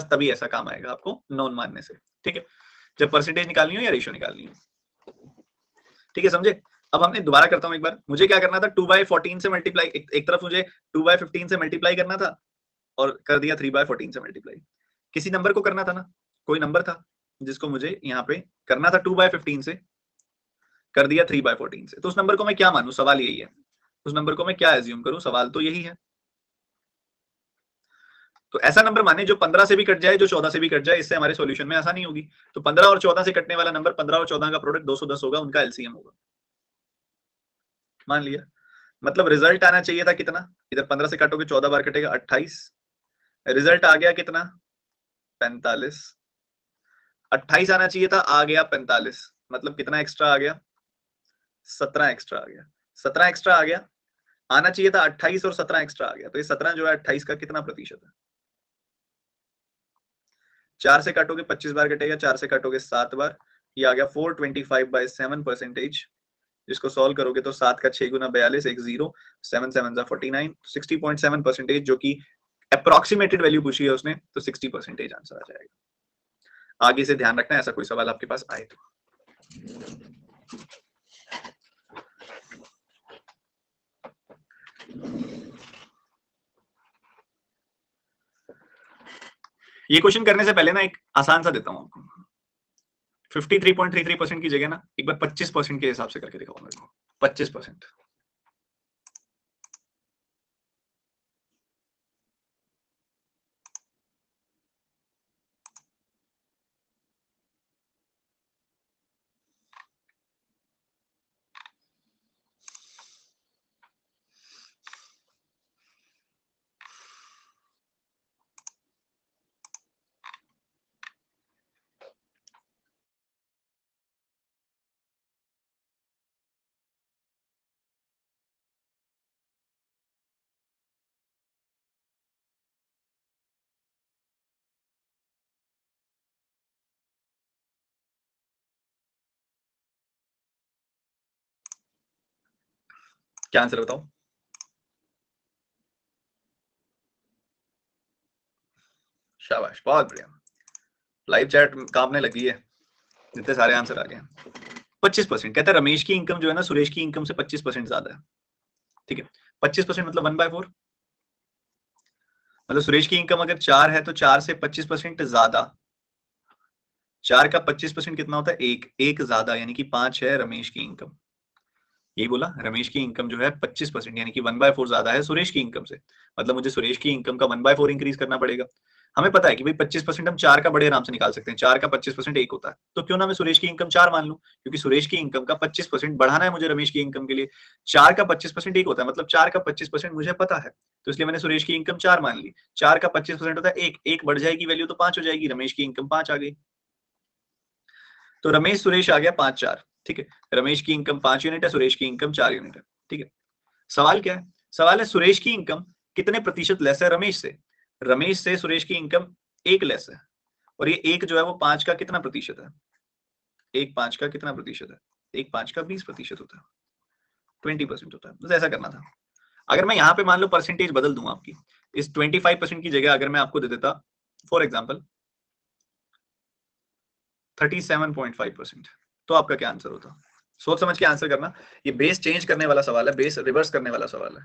[SPEAKER 1] तभी ऐसा काम आएगा आपको नॉन मानने से। ठीक है, जब परसेंटेज निकालनी हो या रेशियो निकालनी हो। ठीक है, समझे। अब हमने दोबारा करता हूं एक बार, मुझे क्या करना था 2/14 से मल्टीप्लाई, एक तरफ मुझे 2/15 से मल्टीप्लाई करना था और कर दिया 3/14 से मल्टीप्लाई। किसी नंबर को करना था ना, कोई नंबर था जिसको मुझे यहाँ पे करना था 2/15 से, कर दिया 3/14 से। तो उस नंबर को मैं क्या मानूं, सवाल यही है, उस नंबर को मैं क्या एज्यूम करूं, सवाल तो यही है। तो ऐसा नंबर माने जो 15 से भी कट जाए, जो 14 से भी कट जाए, इससे हमारे सॉल्यूशन में आसानी होगी। तो 15 और 14 से कटने वाला नंबर, 15 और 14 का प्रोडक्ट 210 होगा, उनका एलसीएम होगा, मान लिया। मतलब रिजल्ट आना चाहिए था कितना, इधर 15 से काटोगे 14 बार कटेगा 28, रिजल्ट आ गया कितना 45। 28 आना चाहिए था, आ गया 45, मतलब कितना एक्स्ट्रा आ गया, 17 एक्स्ट्रा आ गया। 17 एक्स्ट्रा आ गया, आना चाहिए था 28 और 17 एक्स्ट्रा आ गया। तो ये 17 जो है 28 का कितना प्रतिशत है, 4 से काटोगे 25 बार कटेगा, 4 से काटोगे 7 बार, ये आ गया 425/7%। जिसको सॉल्व करोगे तो 7 का 6 गुना 42, एक 0, 7 7 जा 49, 60.7%, जो कि अप्रोक्सीमेटेड वैल्यू पूछी है उसने, तो 60% आंसर आ जाएगा। आगे से ध्यान रखना ऐसा कोई सवाल आपके पास आए तो। ये क्वेश्चन करने से पहले ना एक आसान सा देता हूं आपको। 53.33% की जगह ना एक बार 25% के हिसाब से करके दिखाओ मेरे को। 25%। क्या आंसर बताओ? शाबाश, बहुत बढ़िया। लाइव चैट कांपने लगी है, इतने सारे आंसर आ गए। 25%। कहता है रमेश की इनकम जो है ना सुरेश की इनकम से 25% ज्यादा है। ठीक है, 25% मतलब 1/4। मतलब सुरेश की इनकम अगर 4 है तो 4 से 25% ज्यादा। 4 का 25% कितना होता है? एक ज्यादा, यानी कि 5 है रमेश की इनकम। यही बोला, रमेश की इनकम जो है 25%, यानी कि 1/4 ज्यादा है सुरेश की इनकम से। मतलब मुझे सुरेश की इनकम का 1/4 इंक्रीज करना पड़ेगा। हमें पता है कि भाई 25% हम 4 का बड़े आराम से निकाल सकते हैं। 4 का 25% 1 होता है, तो क्यों ना मैं सुरेश की इनकम 4 मान लूं, क्योंकि सुरेश की इनकम का 25% बढ़ाना है मुझे रमेश की इनकम के लिए। 4 का 25% 1 होता है, मतलब 4 का 25% मुझे पता है, तो इसलिए मैंने सुरेश की इनकम 4 मान ली। 4 का 25% होता है 1, 1 बढ़ जाएगी वैल्यू तो 5 हो जाएगी, रमेश की इनकम 5 आ गई। तो रमेश सुरेश आ गया 5-4। ठीक है, रमेश की इनकम 5 यूनिट है, सुरेश की इनकम 4 यूनिट है। ठीक है, सवाल क्या है? सवाल है सुरेश की इनकम कितने प्रतिशत लेस है रमेश से। रमेश से सुरेश की इनकम 1 लेस है, और ये 1 जो है वो 5 का कितना प्रतिशत है? 1 5 का कितना प्रतिशत है? 1 5 का 20% होता है, 20% होता है। बस ऐसा करना था। अगर मैं यहाँ पे मान लो परसेंटेज बदल दूं आपकी, इस 25% की जगह अगर मैं आपको दे देता फॉर एग्जाम्पल 37.5%, तो आपका क्या आंसर होता? सोच समझ के आंसर करना। ये बेस चेंज करने वाला सवाल है, बेस रिवर्स करने वाला सवाल है।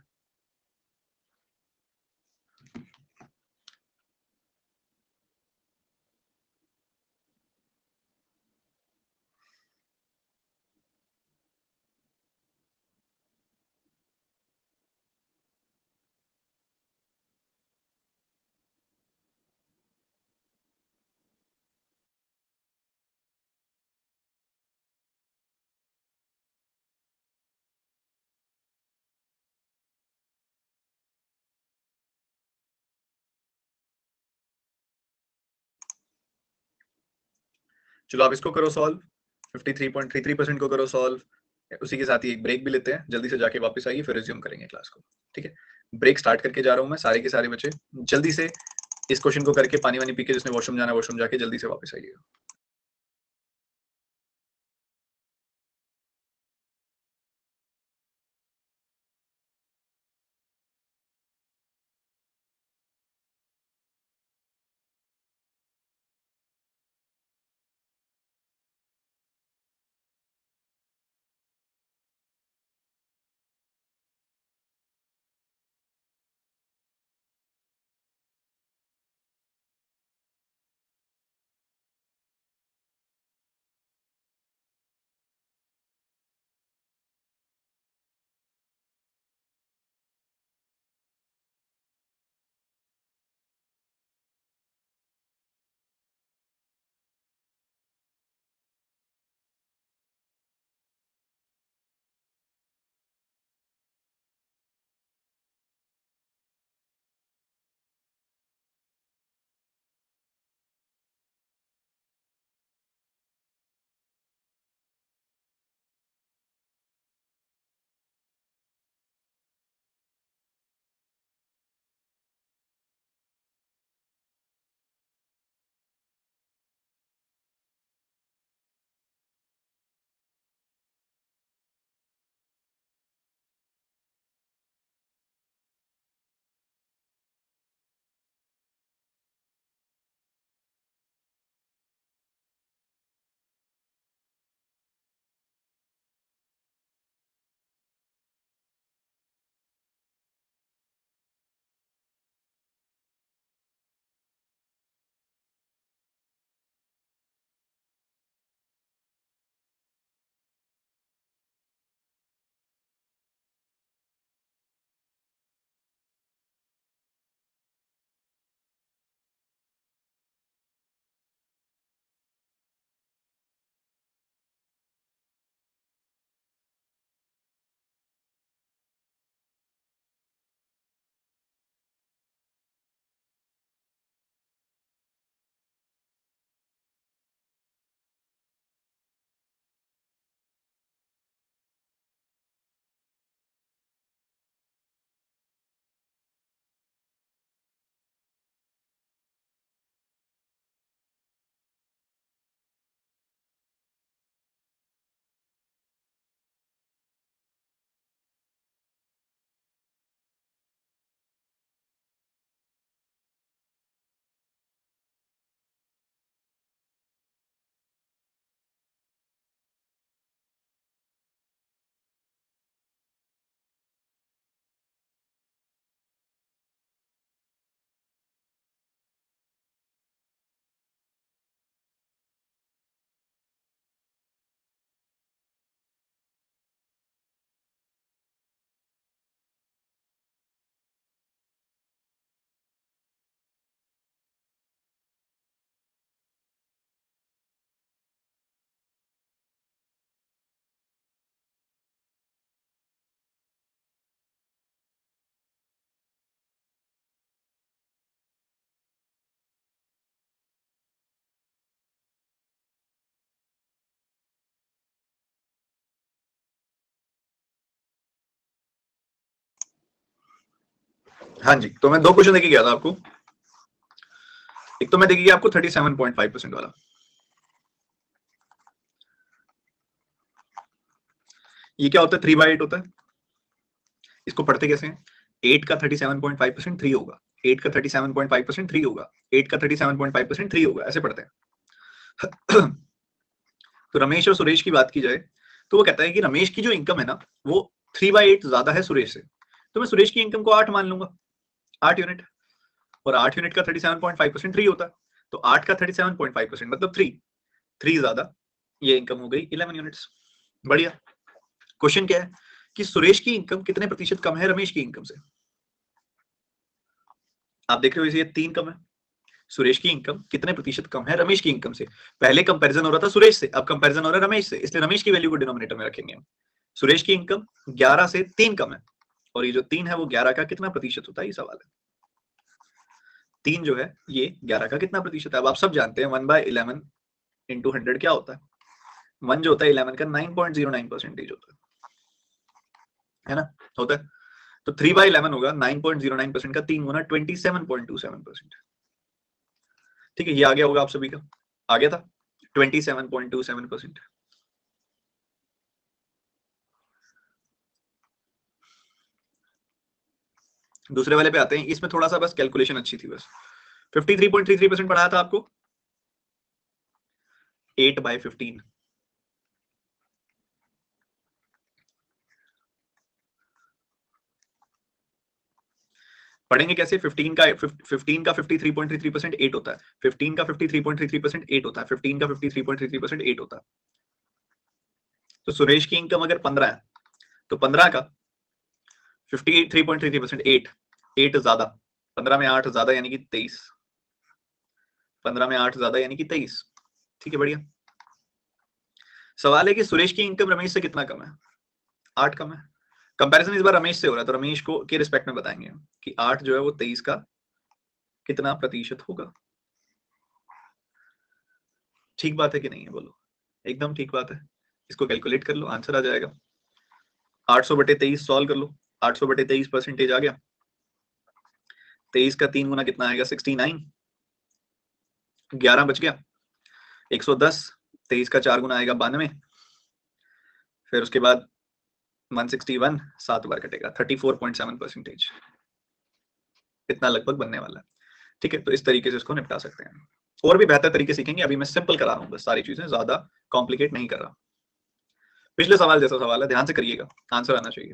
[SPEAKER 1] चलो आप इसको करो सॉल्व, 53.33% को करो सॉल्व। उसी के साथ ही एक ब्रेक भी लेते हैं, जल्दी से जाके वापस आइए, फिर रिज्यूम करेंगे क्लास को। ठीक है, ब्रेक स्टार्ट करके जा रहा हूं मैं। सारे के सारे बच्चे जल्दी से इस क्वेश्चन को करके पानी वानी पी के, जिसने वॉशरूम जाना है वॉशरूम जाके जल्दी से वापस आइएगा। हाँ जी, तो मैं 2 क्वेश्चन देके गया था आपको। एक तो मैं देके गया आपको 37.5% वाला। ये क्या होता है? 3/8 होता है। इसको पढ़ते कैसे हैं? 8 का 37.5% 3 होगा, 8 का 37.5% 3 होगा, 8 का 37.5% 3 होगा, ऐसे पढ़ते हैं। तो रमेश और सुरेश की बात की जाए तो वो कहता है कि रमेश की जो इनकम है ना वो 3/8 ज्यादा है सुरेश से, तो मैं सुरेश की इनकम को 8 मान लूंगा, 8 यूनिट, और 8 यूनिट का 37.5% 3 होता है, तो 8 का 37.5% मतलब 3 ज्यादा, ये इनकम हो गई 11 यूनिट्स। बढ़िया। क्वेश्चन क्या है कि सुरेश की इनकम कितने प्रतिशत कम है रमेश की इनकम से? आप देख रहे हो, ये 3 कम है। सुरेश की इनकम कितने प्रतिशत कम है रमेश की इनकम से? पहले कंपैरिजन हो रहा था सुरेश से, अब कंपैरिजन हो रहा है रमेश से, इसलिए रमेश की वैल्यू को डिनोमिनेटर में रखेंगे हम। सुरेश की इनकम 11 से 3 कम है, और ये जो 3 है वो 11 का कितना प्रतिशत होता है, ये सवाल है। 3 जो है ये 11 का कितना प्रतिशत है? अब आप सब जानते हैं 1/11 इंटू 100 क्या होता है? 1 जो होता है 11 का 9.09% होता है ना, होता है। तो 3/11 होगा 9.09% का 3 गुना 27.27%। ठीक है, ये आ गया होगा आप सभी का, आ गया था 27.27%। दूसरे वाले पे आते हैं, इसमें थोड़ा सा बस कैलकुलेशन अच्छी थी बस। 53.33% पढ़ाया था आपको, 8/15। पढ़ेंगे कैसे? 15 का 53.33% 8 होता है, 15 का 53.33% 8 होता है, 15 का 53.33% 8 होता है। तो सुरेश की इनकम अगर 15 है तो 15 का 53.33% 8 ज्यादा, 15 में 8 ज्यादा यानी कि 23, 15 में 8 ज्यादा यानी कि 23। ठीक है, बढ़िया। सवाल है कि सुरेश की इनकम रमेश से कितना कम है? 8 कम है। कंपैरिजन इस बार रमेश से हो रहा है, तो रमेश को के रिस्पेक्ट में बताएंगे कि 8 जो है वो 23 का कितना प्रतिशत होगा। ठीक बात है कि नहीं है, बोलो? एकदम ठीक बात है। इसको कैलकुलेट कर लो, आंसर आ जाएगा। 800/23 सॉल्व कर लो, 800/23% आ गया। 23 का 3 गुना कितना आएगा? 69। 11 बच गया, 110। 23 का 4 गुना आएगा 92। फिर उसके बाद 161 7 बार कटेगा, 34.7%। इतना लगभग बनने वाला है। ठीक है, तो इस तरीके से इसको निपटा सकते हैं। और भी बेहतर तरीके सीखेंगे, अभी मैं सिंपल करा रहा हूँ बस, सारी चीजें ज्यादा कॉम्प्लिकेट नहीं कर रहा। पिछले सवाल जैसा सवाल है, ध्यान से करिएगा, आंसर आना चाहिए।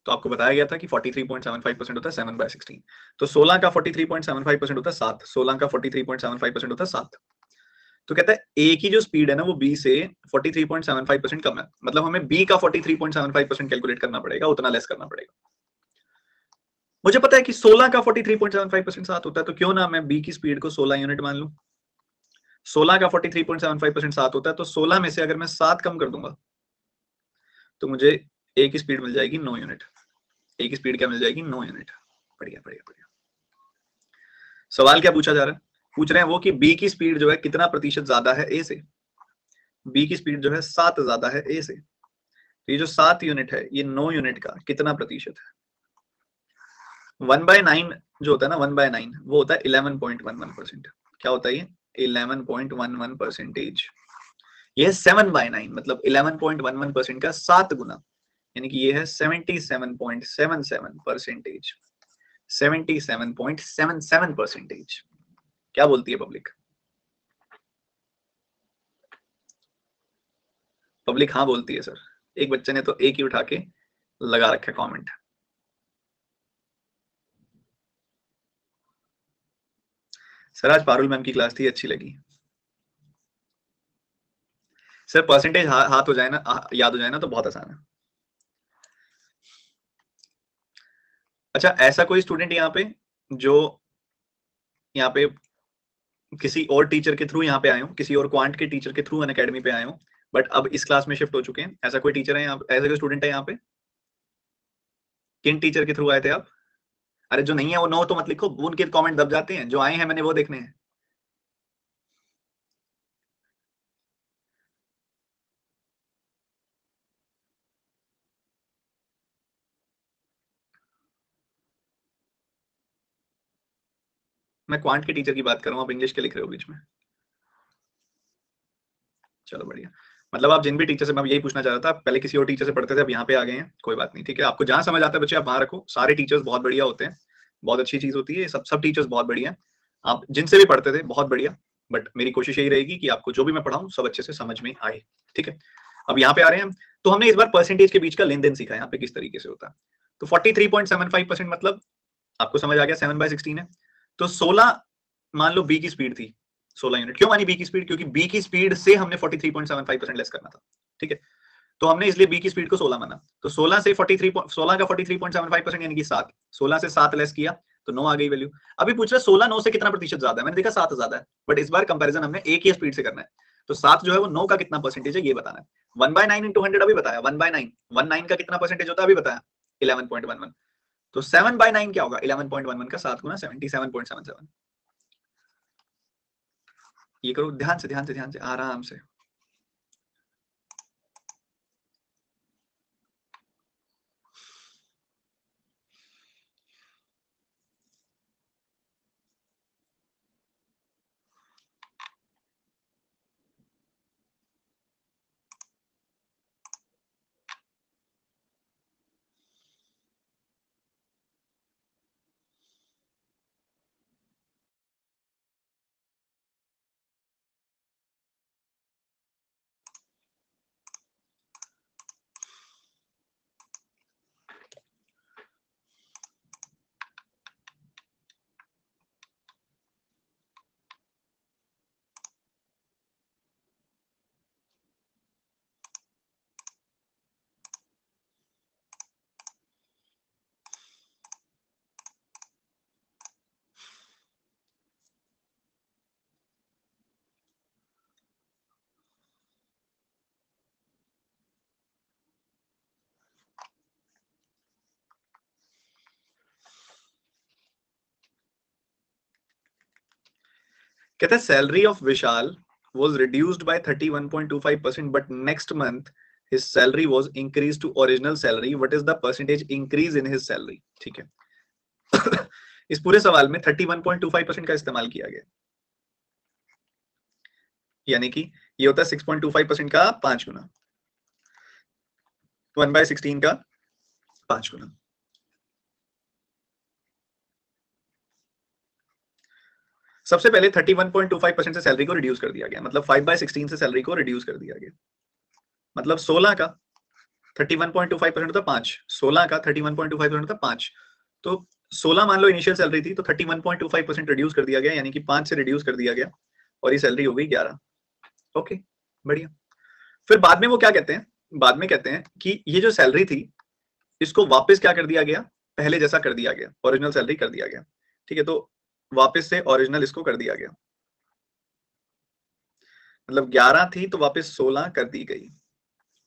[SPEAKER 1] तो आपको बताया गया था कि 43.75% होता है 7/16, तो 16 का 43.75% होता है 7, 16 का 43.75% होता है 7। तो कहता है ए की जो स्पीड है ना वो बी से 43.75% कम है, मतलब हमें बी का 43.75% कैलकुलेट करना पड़ेगा, उतना लेस करना पड़ेगा। मुझे पता है कि 16 का 43.75% 7 होता है, तो क्यों ना मैं बी की स्पीड को 16 यूनिट मान लूं। 16 का 43.75% 7 होता है, तो 16 में से अगर मैं 7 कम कर दूंगा तो मुझे ए की स्पीड मिल जाएगी 9 यूनिट। ए की स्पीड क्या मिल जाएगी? 9 यूनिट। बढ़िया बढ़िया बढ़िया। सवाल क्या पूछा जा रहा है? पूछ रहे हैं वो कि बी की स्पीड जो है कितना प्रतिशत ज्यादा है ए से। बी की स्पीड जो है 7 ज्यादा है ए से, तो ये जो 7 यूनिट है ये 9 यूनिट का कितना प्रतिशत है? 1/9 जो होता है ना, 1/9 वो होता है 11.11%। क्या होता है ये? 11.11%। ये है 7/9, मतलब 11.11% का 7 गुना, यानी कि ये है 77.77%। 77.77%। क्या बोलती है पब्लिक? पब्लिक हाँ बोलती है सर। एक बच्चे ने तो एक ही उठा के लगा रखा है कमेंट। सर आज पारुल मैम की क्लास थी, अच्छी लगी। सर परसेंटेज हाथ हो जाए ना, याद हो जाए ना तो बहुत आसान है। अच्छा, ऐसा कोई स्टूडेंट यहाँ पे जो यहाँ पे किसी और टीचर के थ्रू यहाँ पे आए हो, किसी और क्वांट के टीचर के थ्रू अनअकैडमी पे आए हो, बट अब इस क्लास में शिफ्ट हो चुके हैं, ऐसा कोई टीचर है यहाँ, ऐसा कोई स्टूडेंट है यहाँ पे? किन टीचर के थ्रू आए थे आप? अरे जो नहीं है वो नो तो मत लिखो, उनके कमेंट दब जाते हैं, जो आए हैं मैंने वो देखने हैं। मैं क्वांट के टीचर की बात कर रहा हूँ, आप इंग्लिश के लिख रहे हो बीच में। चलो बढ़िया। मतलब आप जिन भी टीचर से, मैं यही पूछना चाह रहा था, पहले किसी और टीचर से पढ़ते थे, अब यहाँ पे आ गए हैं, कोई बात नहीं, ठीक है। आपको जहां समझ आता है बच्चे आप वहां रखो। सारे टीचर्स बहुत बढ़िया होते हैं, बहुत अच्छी चीज होती है, सब टीचर्स बहुत बढ़िया। आप जिनसे भी पढ़ते थे बहुत बढ़िया, बट मेरी कोशिश यही रहेगी कि आपको जो भी मैं पढ़ाऊं सब अच्छे से समझ में आए, ठीक है। अब यहाँ पे आ रहे हैं, तो हमने इस बार परसेंटेज के बीच का लेन देन सीखा है यहाँ पे किस तरीके से होता है। तो 43.75% मतलब आपको समझ आ गया, 7/16 है। तो 16 मान लो बी की स्पीड थी 16 यूनिट। क्यों मानी बी की स्पीड? क्योंकि बी की स्पीड से हमने 43.75% लेस करना था, ठीक है। तो हमने इसलिए बी की स्पीड को 16 माना। तो 16 से 16 का 43.75% यानी कि 7, 16 से 7 लेस किया तो 9 आ गई वैल्यू। अभी पूछ रहा है 16 9 से कितना प्रतिशत ज्यादा है, मैंने देखा 7 ज्यादा है, बट इस बार कंपैरिजन हमने एक ही स्पीड से करना है। तो 7 जो है वो 9 का कितना परसेंटेज है ये बताना है। 1/9 इंटू 100 अभी बताया, 1/9 1/9 का कितना परसेंटेज होता है अभी बताया, 11.11। तो 7/9 क्या होगा, 11.11 का 7 गुना 77.77। ये करो ध्यान से ध्यान से ध्यान से आराम से। कहता है salary of Vishal was reduced by 31.25%, but next month his salary was increased to original salary. What is the percentage increase in his salary? ठीक है। इस पूरे सवाल में 31.25% का इस्तेमाल किया गया, यानी कि ये होता है 6.25% का 5 गुना, 1/16 का 5 गुना। सबसे पहले 31.25% से सैलरी को रिड्यूस कर दिया गया, मतलब 5/16 से सैलरी को रिड्यूस कर दिया गया। मतलब 16 का 31.25% होता 5, 16 का 31.25% होता 5। तो 16 मान लो इनिशियल सैलरी थी, तो 31.25% रिड्यूस कर दिया गया, यानी कि 5 से रिड्यूस कर दिया गया, और ये सैलरी हो गई 11। ओके बढ़िया। फिर बाद में वो क्या कहते हैं, बाद में कहते हैं कि ये जो सैलरी थी इसको वापस क्या कर दिया गया, पहले जैसा कर दिया गया, ओरिजिनल सैलरी कर दिया गया, ठीक है। तो वापस से ओरिजिनल इसको कर दिया गया, मतलब 11 थी तो वापस 16 कर दी गई,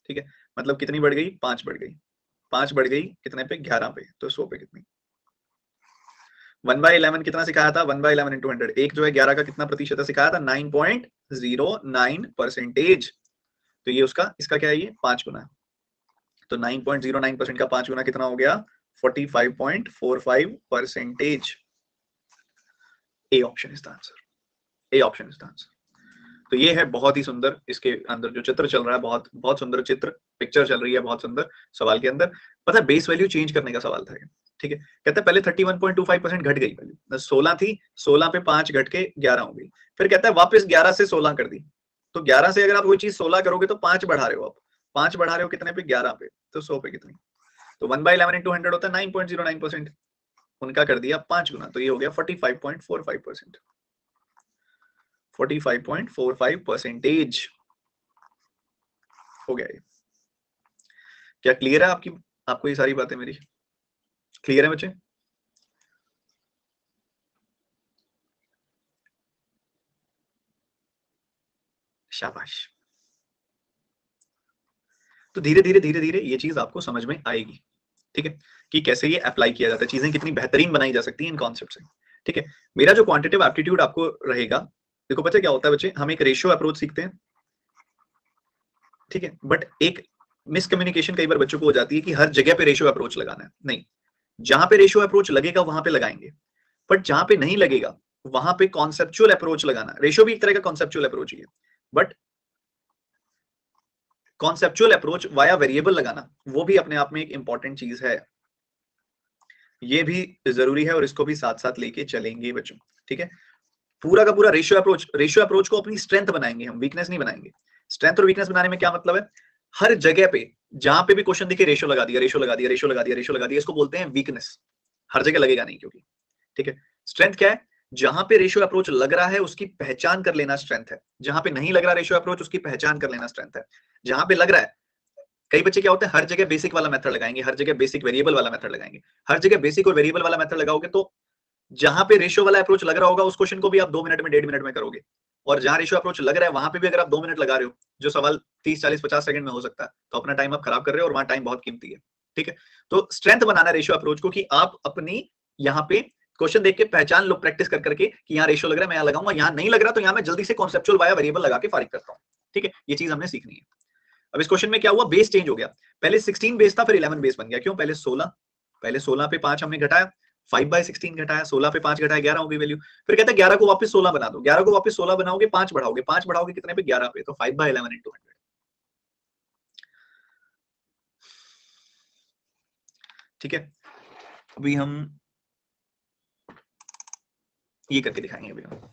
[SPEAKER 1] ठीक है। मतलब कितनी बढ़ गई, 5 बढ़ गई, 5 बढ़ गई कितने पे, 11 पे, तो 100 पे कितनी, 1/11 कितना सिखाया था, 1/11 इंटू 100, एक जो है 11 का कितना प्रतिशत सिखाया था, 9.09%। तो ये उसका, इसका क्या है, ये 5 गुना। तो 9.09% का 5 गुना कितना हो गया, 45.45%। A option is the answer, A option is the answer. तो ये है बहुत ही सुंदर, इसके अंदर जो चित्र चल रहा है, बहुत बहुत सुंदर चित्र, पिक्चर चल रही है बहुत सुंदर सवाल के अंदर। पता है बेस वैल्यू चेंज करने का सवाल था, ठीक है। कहता है पहले 31.25% घट गई वैल्यू, 16 थी, 16 पे 5 घट के 11 हो गई। फिर कहता है वापस 11 से 16 कर दी। तो 11 से अगर आप कोई चीज 16 करोगे तो 5 बढ़ा रहे हो आप, 5 बढ़ा रहे हो कितने पे, 11 पे, तो 100 पे कितनी, तो 1/11 into 100 होता है 9.09%, उनका कर दिया 5 गुना, तो ये हो गया 45.45%, 45.45% हो गया ये। क्या क्लियर है आपको ये सारी बातें मेरी क्लियर है बच्चे? शाबाश। तो धीरे धीरे धीरे धीरे ये चीज आपको समझ में आएगी, ठीक है, कि कैसे ये अप्लाई किया जाता है, चीजें कितनी बेहतरीन बनाई जा सकती हैं इन कॉन्सेप्ट से, ठीक है। मेरा जो क्वांटिटेटिव एप्टीट्यूड आपको रहेगा, देखो पता है क्या होता है बच्चे, हम एक रेशियो अप्रोच सीखते हैं, ठीक है, बट एक मिसकम्युनिकेशन कई बार बच्चों को हो जाती है कि हर जगह पे रेशियो अप्रोच लगाना है, नहीं, जहां पे रेशियो अप्रोच लगेगा वहां पे लगाएंगे, बट जहां पे नहीं लगेगा वहां पे कॉन्सेप्चुअल अप्रोच लगाना। रेशियो भी एक तरह का कॉन्सेप्चुअल अप्रोच ही है, but conceptual approach via variable लगाना वो भी अपने आप में एक इंपॉर्टेंट चीज है, ये भी जरूरी है और इसको भी साथ साथ लेके चलेंगे बच्चों, ठीक है। पूरा का पूरा रेशियो अप्रोच को अपनी स्ट्रेंथ बनाएंगे हम, वीकनेस नहीं बनाएंगे। स्ट्रेंथ और वीकनेस बनाने में क्या मतलब है, हर जगह पे जहां पे भी क्वेश्चन दिखे रेशियो लगा दिया, रेशियो लगा दिया, रेशियो लगा दिया, रेशियो लगा दिया, इसको बोलते हैं वीकनेस। हर जगह लगेगा नहीं क्योंकि, ठीक है। स्ट्रेंथ क्या है, जहां पे रेशियो अप्रोच लग रहा है उसकी पहचान कर लेना स्ट्रेंथ है, जहां पे नहीं लग रहा रेशियो अप्रोच उसकी पहचान कर लेना स्ट्रेंथ है। जहां पे लग रहा है, कई बच्चे क्या होता है हर जगह बेसिक वाला मेथड लगाएंगे, हर जगह बेसिक वेरिएबल वाला मेथड लगाएंगे, हर जगह बेसिक और वेरिएबल वाला मेथड लगाओगे तो जहां पे रेशियो वाला अप्रोच लग रहा होगा उस क्वेश्चन को भी आप 2 मिनट में 1.5 मिनट में करोगे, और जहां रेशियो अप्रोच लग रहा है वहां पे भी अगर आप 2 मिनट लगा रहे हो, जो सवाल 30 40 50 सेकंड में हो सकता है, तो अपना टाइम आप खराब कर रहे हो और वहां टाइम बहुत कीमती है, ठीक है। तो स्ट्रेंथ बनाना रेशियो अप्रोच को कि आप अपनी यहाँ पे क्वेश्चन देख के पहचान लो, प्रैक्टिस कर करके कि यहाँ रेशियो लग रहा है मैं यहाँ लगाऊंगा, यहाँ नहीं लग रहा तो यहाँ मैं जल्दी से कॉन्सेप्चुअल वाया वेरिएबल लगा के फारिग करता हूँ, ठीक है। ये चीज हमने सीखनी है। अब इस क्वेश्चन में क्या हुआ, बेस चेंज हो गया, पहले 16 बेस था फिर 11 बेस बन गया, क्यों, पहले 16 पे 5 हमने घटाया, 5/16 घटाया, 16 पे 5 घटाया 11 हो गई वैल्यू, फिर कहता है 11 को वापस 16 बना दो, 11 को वापस 16 बनाओगे 5 बढ़ाओगे, 5 बढ़ाओगे कितने पे, 11 पे, तो 5/11 into 100, ठीक है। अभी हम ये करके दिखाएंगे अभी हम।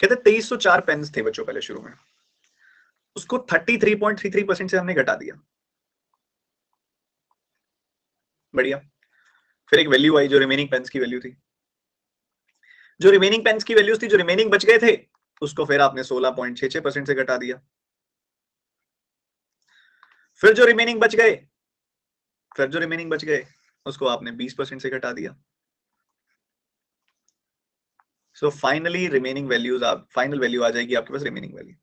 [SPEAKER 1] कहते 2304 पेन्स थे बच्चों पहले शुरू में, उसको 33.33% से हमने घटा दिया, बढ़िया। फिर एक वैल्यू आई जो रिमेनिंग पेन्स की वैल्यू थी, जो रिमेनिंग पेन्स की वैल्यूज थी, जो रिमेनिंग बच गए थे उसको फिर आपने 16.66% से घटा दिया, फिर जो रिमेनिंग बच गए उसको आपने 20% से घटा दिया। सो फाइनली रिमेनिंग वैल्यूज आप फाइनल वैल्यू आ जाएगी आपके पास रिमेनिंग वैल्यू।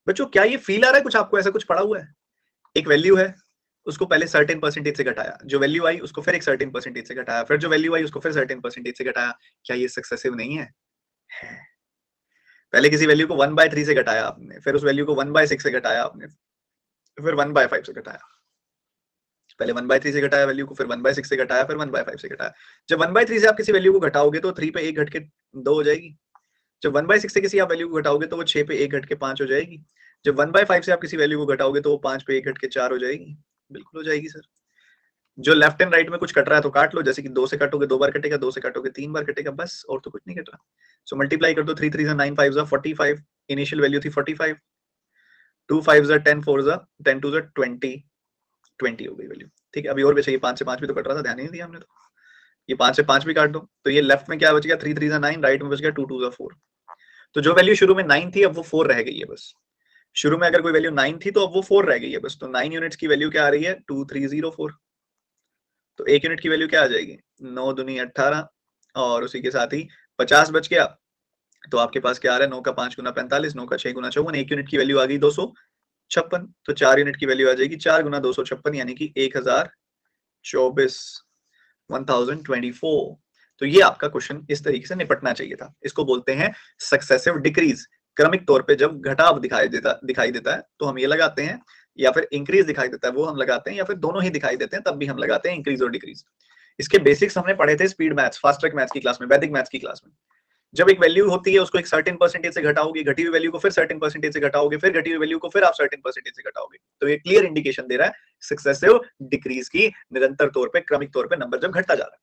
[SPEAKER 1] बच्चों क्या ये फील आ रहा है कुछ आपको, ऐसा कुछ पड़ा हुआ है, एक वैल्यू है उसको पहले सर्टेन परसेंटेज से घटाया, जो वैल्यू आई उसको फिर एक सर्टेन परसेंटेज से घटाया, फिर जो वैल्यू आई उसको फिर सर्टेन परसेंटेज से घटाया, क्या ये सक्सेसिव नहीं है? पहले किसी वैल्यू को 1/3 से घटाया आपने, फिर उस वैल्यू को 1/6 से घटाया आपने, फिर 1/5 से घटाया, पहले 1/3 से घटाया वैल्यू को, फिर 1/6 से घटाया, फिर 1/5 से घटाया। जब 1/3 से आप किसी वैल्यू को घटाओगे तो 3 पे 1 घट के 2 हो जाएगी। जब 1/6 से किसी आप वैल्यू को घटाओगे तो वो 6 पे 1 घट के 5 हो जाएगी। जब 1/5 से आप किसी वैल्यू को घटाओगे तो वो 5 पे 1 घट के 4 हो जाएगी। बिल्कुल हो जाएगी सर। जो लेफ्ट एंड राइट में कुछ कट रहा है तो काट लो, जैसे कि 2 से काटोगे 2 बार कटेगा, 2 से काटोगे 3 बार कटेगा, बस और तो कुछ नहीं कट रहा। सो मल्टीप्लाई कर दो, 3 3 9 5 45, इनिशियल वैल्यू थी 45, 2 5 10 4 10 2 20 20 हो गई वैल्यू। ठीक है, अभी और बचा, ये 5 से 5 भी तो कट रहा था, ध्यान ही नहीं दिया हमने। तो ये 5 से 5 भी काट दो, तो ये लेफ्ट में क्या बच गया, 3 3 9, राइट में बच गया 2 2 4। तो जो वैल्यू शुरू में 9 थी अब वो 4 रह गई है बस। शुरू में अगर कोई वैल्यू 9 थी तो अब वो 4 रह गई है बस। तो 9 यूनिट्स की वैल्यू क्या आ रही है, 2304। तो 1 यूनिट की वैल्यू क्या आ जाएगी, 9 दूनी 18, और उसी के साथ ही 50 बच गया। तो आपके पास क्या आ रहा है, 9 का 5 गुना 45, 9 का 6 गुना 54, 1 यूनिट की वैल्यू आ गई 256। तो 4 यूनिट की वैल्यू आ जाएगी 4 गुना 256, यानी कि 1024, 1024। तो ये आपका क्वेश्चन इस तरीके से निपटना चाहिए था। इसको बोलते हैं सक्सेसिव डिक्रीज। क्रमिक तौर पे जब घटाव दिखाई देता है तो हम ये लगाते हैं, या फिर इंक्रीज दिखाई देता है वो हम लगाते हैं, या फिर दोनों ही दिखाई देते हैं तब भी हम लगाते हैं इंक्रीज और डिक्रीज। इसके बेसिक्स हमने पढ़े थे speed maths, fast track maths की क्लास में, वैदिक मैथ्स की क्लास में। जब एक वैल्यू होती है उसको एक सर्टेन परसेंटेज से घटाओगे, घटी हुई वैल्यू को फिर सर्टेन परसेंटेज से घटाओगे, फिर घटी हुई वैल्यू को फिर आप सर्टेन परसेंटेज से घटाओगे। तो ये क्लियर इंडिकेशन दे रहा है सक्सेसिव डिक्रीज की, निरंतर तौर पे क्रमिक तौर पे नंबर जब घटता जा रहा है।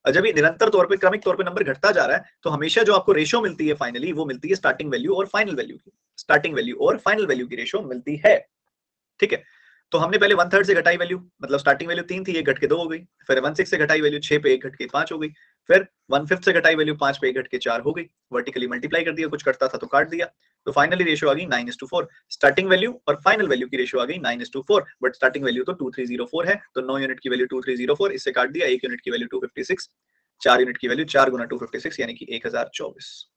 [SPEAKER 1] और जब ये निरंतर तौर पे क्रमिक तौर पे नंबर घटता जा रहा है तो हमेशा जो आपको रेशियो मिलती है फाइनली, वो मिलती है स्टार्टिंग वैल्यू और फाइनल वैल्यू की। स्टार्टिंग वैल्यू और फाइनल वैल्यू की रेशियो मिलती है। ठीक है, तो हमने पहले 1/3 से घटाई वैल्यू, मतलब स्टार्टिंग वैल्यू 3 थी, 1 घट के 2 हो गई। फिर 1/6 से घटाई वैल्यू, 6 पे 1 घट के 5 हो गई। फिर 1/5 से घटाई वैल्यू, 5 पे 1 घट के 4 हो गई। वर्टिकली मल्टीप्लाई कर दिया, कुछ कटता था तो काट दिया। तो फाइनली रेशियो आ गई 9:4। स्टार्टिंग वैल्यू और फाइनल वैल्यू की रेशियो आ गई 9:4, बट स्टार्टिंग वैल्यू तो 2304 है, तो 9 यूनिट की वैल्यू 2304, इससे काट दिया। 1 यूनिट की वैल्यू 256, 4 यूनिट की वैल्यू 4 गुना 256 यानी कि 1024।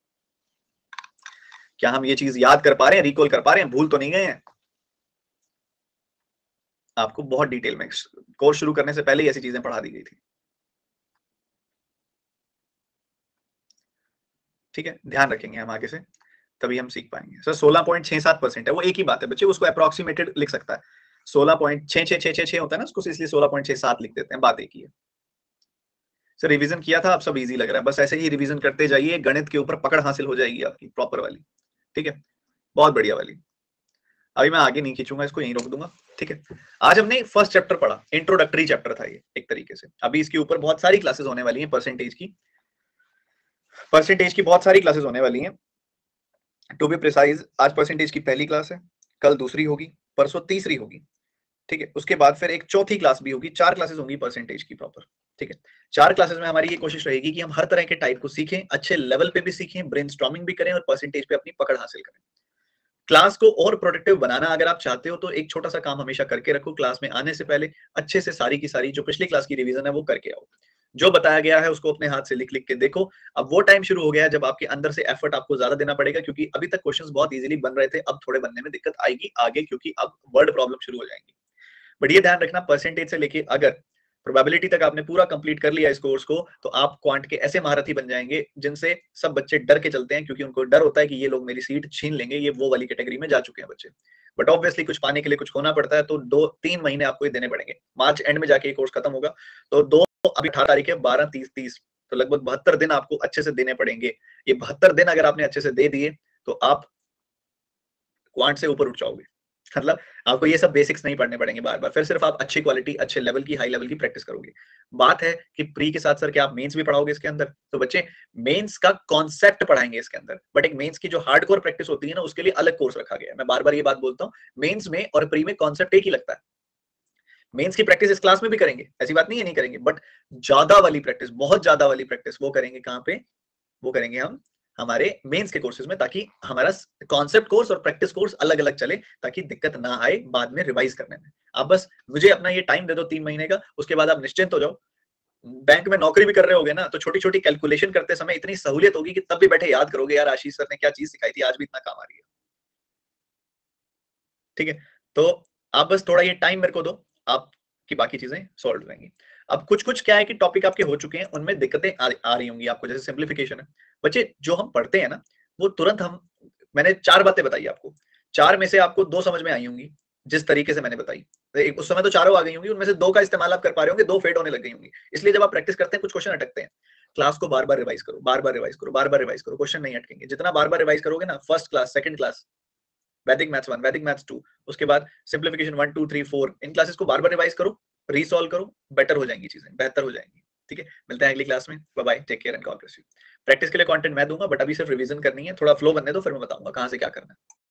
[SPEAKER 1] क्या हम ये चीज याद कर पा रहे हैं, रिकॉल कर पा रहे हैं, भूल तो नहीं गए हैं? आपको बहुत डिटेल में कोर्स शुरू करने से पहले ही ऐसी चीजें पढ़ा दी गई थी। ठीक है, ध्यान रखेंगे हम आगे से, तभी हम सीख पाएंगे। सर 16.67% है, वो एक ही बात है बच्चे, उसको अप्रोक्सीमेटेड लिख सकता है। 16.6666 होता है ना उसको, इसलिए 16.67 लिख देते हैं, बात एक ही है। सर रिवीजन किया था, आप सब इजी लग रहा है, बस ऐसे ही रिवीजन करते जाइए, गणित के ऊपर पकड़ हासिल हो जाएगी आपकी प्रॉपर वाली। ठीक है, बहुत बढ़िया वाली। अभी मैं आगे नहीं खींचूंगा, इसको यहीं रोक दूंगा। ठीक है, आज हमने फर्स्ट चैप्टर पढ़ा, इंट्रोडक्टरी चैप्टर था ये एक तरीके से। अभी इसके ऊपर बहुत सारी क्लासेस होने वाली हैं, परसेंटेज की बहुत सारी क्लासेस होने वाली हैं। टू बी प्रिसाइज, आज परसेंटेज की पहली क्लास है, कल दूसरी होगी, परसों तीसरी होगी। ठीक है, उसके बाद फिर एक चौथी क्लास भी होगी। 4 क्लासेस होंगी परसेंटेज की प्रॉपर। ठीक है, 4 क्लासेस में हमारी ये कोशिश रहेगी कि हम हर तरह के टाइप को सीखें, अच्छे लेवल पे भी सीखें, ब्रेनस्टॉर्मिंग भी करें और परसेंटेज पे अपनी पकड़ हासिल करें। क्लास को और प्रोडक्टिव बनाना अगर आप चाहते हो तो एक छोटा सा काम हमेशा करके रखो, क्लास में आने से पहले अच्छे से सारी की सारी जो पिछली क्लास की रिवीजन है वो करके आओ। जो बताया गया है उसको अपने हाथ से लिख लिख के देखो। अब वो टाइम शुरू हो गया है जब आपके अंदर से एफर्ट आपको ज्यादा देना पड़ेगा, क्योंकि अभी तक क्वेश्चंस बहुत इजीली बन रहे थे, अब थोड़े बनने में दिक्कत आएगी आगे, क्योंकि अब वर्ड प्रॉब्लम शुरू हो जाएंगी। बट ये ध्यान रखना, परसेंटेज से लेके अगर प्रोबेबिलिटी तक आपने पूरा कंप्लीट कर लिया इस कोर्स को, तो आप क्वांट के ऐसे महारथी बन जाएंगे जिनसे सब बच्चे डर के चलते हैं, क्योंकि उनको डर होता है कि ये लोग मेरी सीट छीन लेंगे, ये वो वाली कैटेगरी में जा चुके हैं बच्चे। बट ऑब्वियसली कुछ पाने के लिए कुछ खोना पड़ता है, तो 2-3 महीने आपको ये देने पड़ेंगे। मार्च एंड में जाके ये कोर्स खत्म होगा, तो अभी 18 तारीख है, 12, 30, तो लगभग 72 दिन आपको अच्छे से देने पड़ेंगे। ये 72 दिन अगर आपने अच्छे से दे दिए तो आप क्वांट से ऊपर उठ जाओगे। मतलब आपको ये सब बेसिक्स नहीं पढ़ने पड़ेंगे बार बार, फिर सिर्फ आप अच्छी क्वालिटी, अच्छे लेवल की, हाई लेवल की प्रैक्टिस करोगे। बात है कि प्री के साथ सर क्या आप मेंस भी पढ़ाओगे इसके अंदर? तो बच्चे मेंस का कॉन्सेप्ट पढ़ाएंगे इसके अंदर, बट एक मेंस की जो हार्डकोर प्रैक्टिस होती है ना, उसके लिए अलग कोर्स रखा गया है। मैं बार बार ये बात बोलता हूँ, मेंस में और प्री में कॉन्सेप्ट एक ही लगता है। मेंस की प्रैक्टिस इस क्लास में भी करेंगे, ऐसी बात नहीं है नहीं करेंगे, बट ज्यादा वाली प्रैक्टिस, बहुत ज्यादा वाली प्रैक्टिस वो करेंगे कहाँ पे? वो करेंगे हम हमारे मेंस के कोर्सेज में, ताकि हमारा कॉन्सेप्ट कोर्स और प्रैक्टिस कोर्स अलग अलग चले, ताकि दिक्कत ना आए बाद में रिवाइज करने में। आप बस मुझे अपना ये टाइम दे दो 3 महीने का, उसके बाद आप निश्चिंत हो जाओ। बैंक में नौकरी भी कर रहे होगे ना, तो छोटी छोटी कैलकुलेशन करते समय इतनी सहूलियत होगी कि तब भी बैठे याद करोगे, यार आशीष सर ने क्या चीज सिखाई थी, आज भी इतना काम आ रही है। ठीक है, तो आप बस थोड़ा ये टाइम मेरे को दो, आपकी बाकी चीजें सॉल्व हो जाएंगी। अब कुछ कुछ क्या है कि टॉपिक आपके हो चुके हैं, उनमें दिक्कतें आ रही होंगी आपको, जैसे सिंप्लीफिकेशन है। बच्चे जो हम पढ़ते हैं ना, वो तुरंत मैंने 4 बातें बताई आपको, 4 में से आपको 2 समझ में आई होंगी, जिस तरीके से मैंने बताई। उस समय तो चारों आ गई होंगी, उनमें से 2 का इस्तेमाल आप कर पा रहे होंगे, 2 फेड होने लग गई होंगी। इसलिए जब आप प्रैक्टिस करते हैं कुछ क्वेश्चन अटकते हैं, क्लास को बार-बार रिवाइज करो, बार-बार रिवाइज करो, बार-बार रिवाइज करो, क्वेश्चन नहीं अटकेंगे। जितना बार-बार रिवाइज करोगे ना, फर्स्ट क्लास, सेकंड क्लास, वैदिक मैथ्स 1, वैदिक मैथ्स 2, उसके बाद सिंप्लीफिकेशन 1 2 3 4, इन क्लासेस को बार-बार रिवाइज करो, रीसॉल्व करो, बेटर हो जाएंगी चीजें, बेहतर हो जाएंगी। ठीक है, मिलते हैं अगली क्लास में। Bye bye, take care and God bless you. Practice के लिए कंटेंट मैं दूंगा, बट अभी सिर्फ रिवीजन करनी है, थोड़ा फ्लो बनने दो, फिर मैं बताऊंगा कहां से क्या करना है।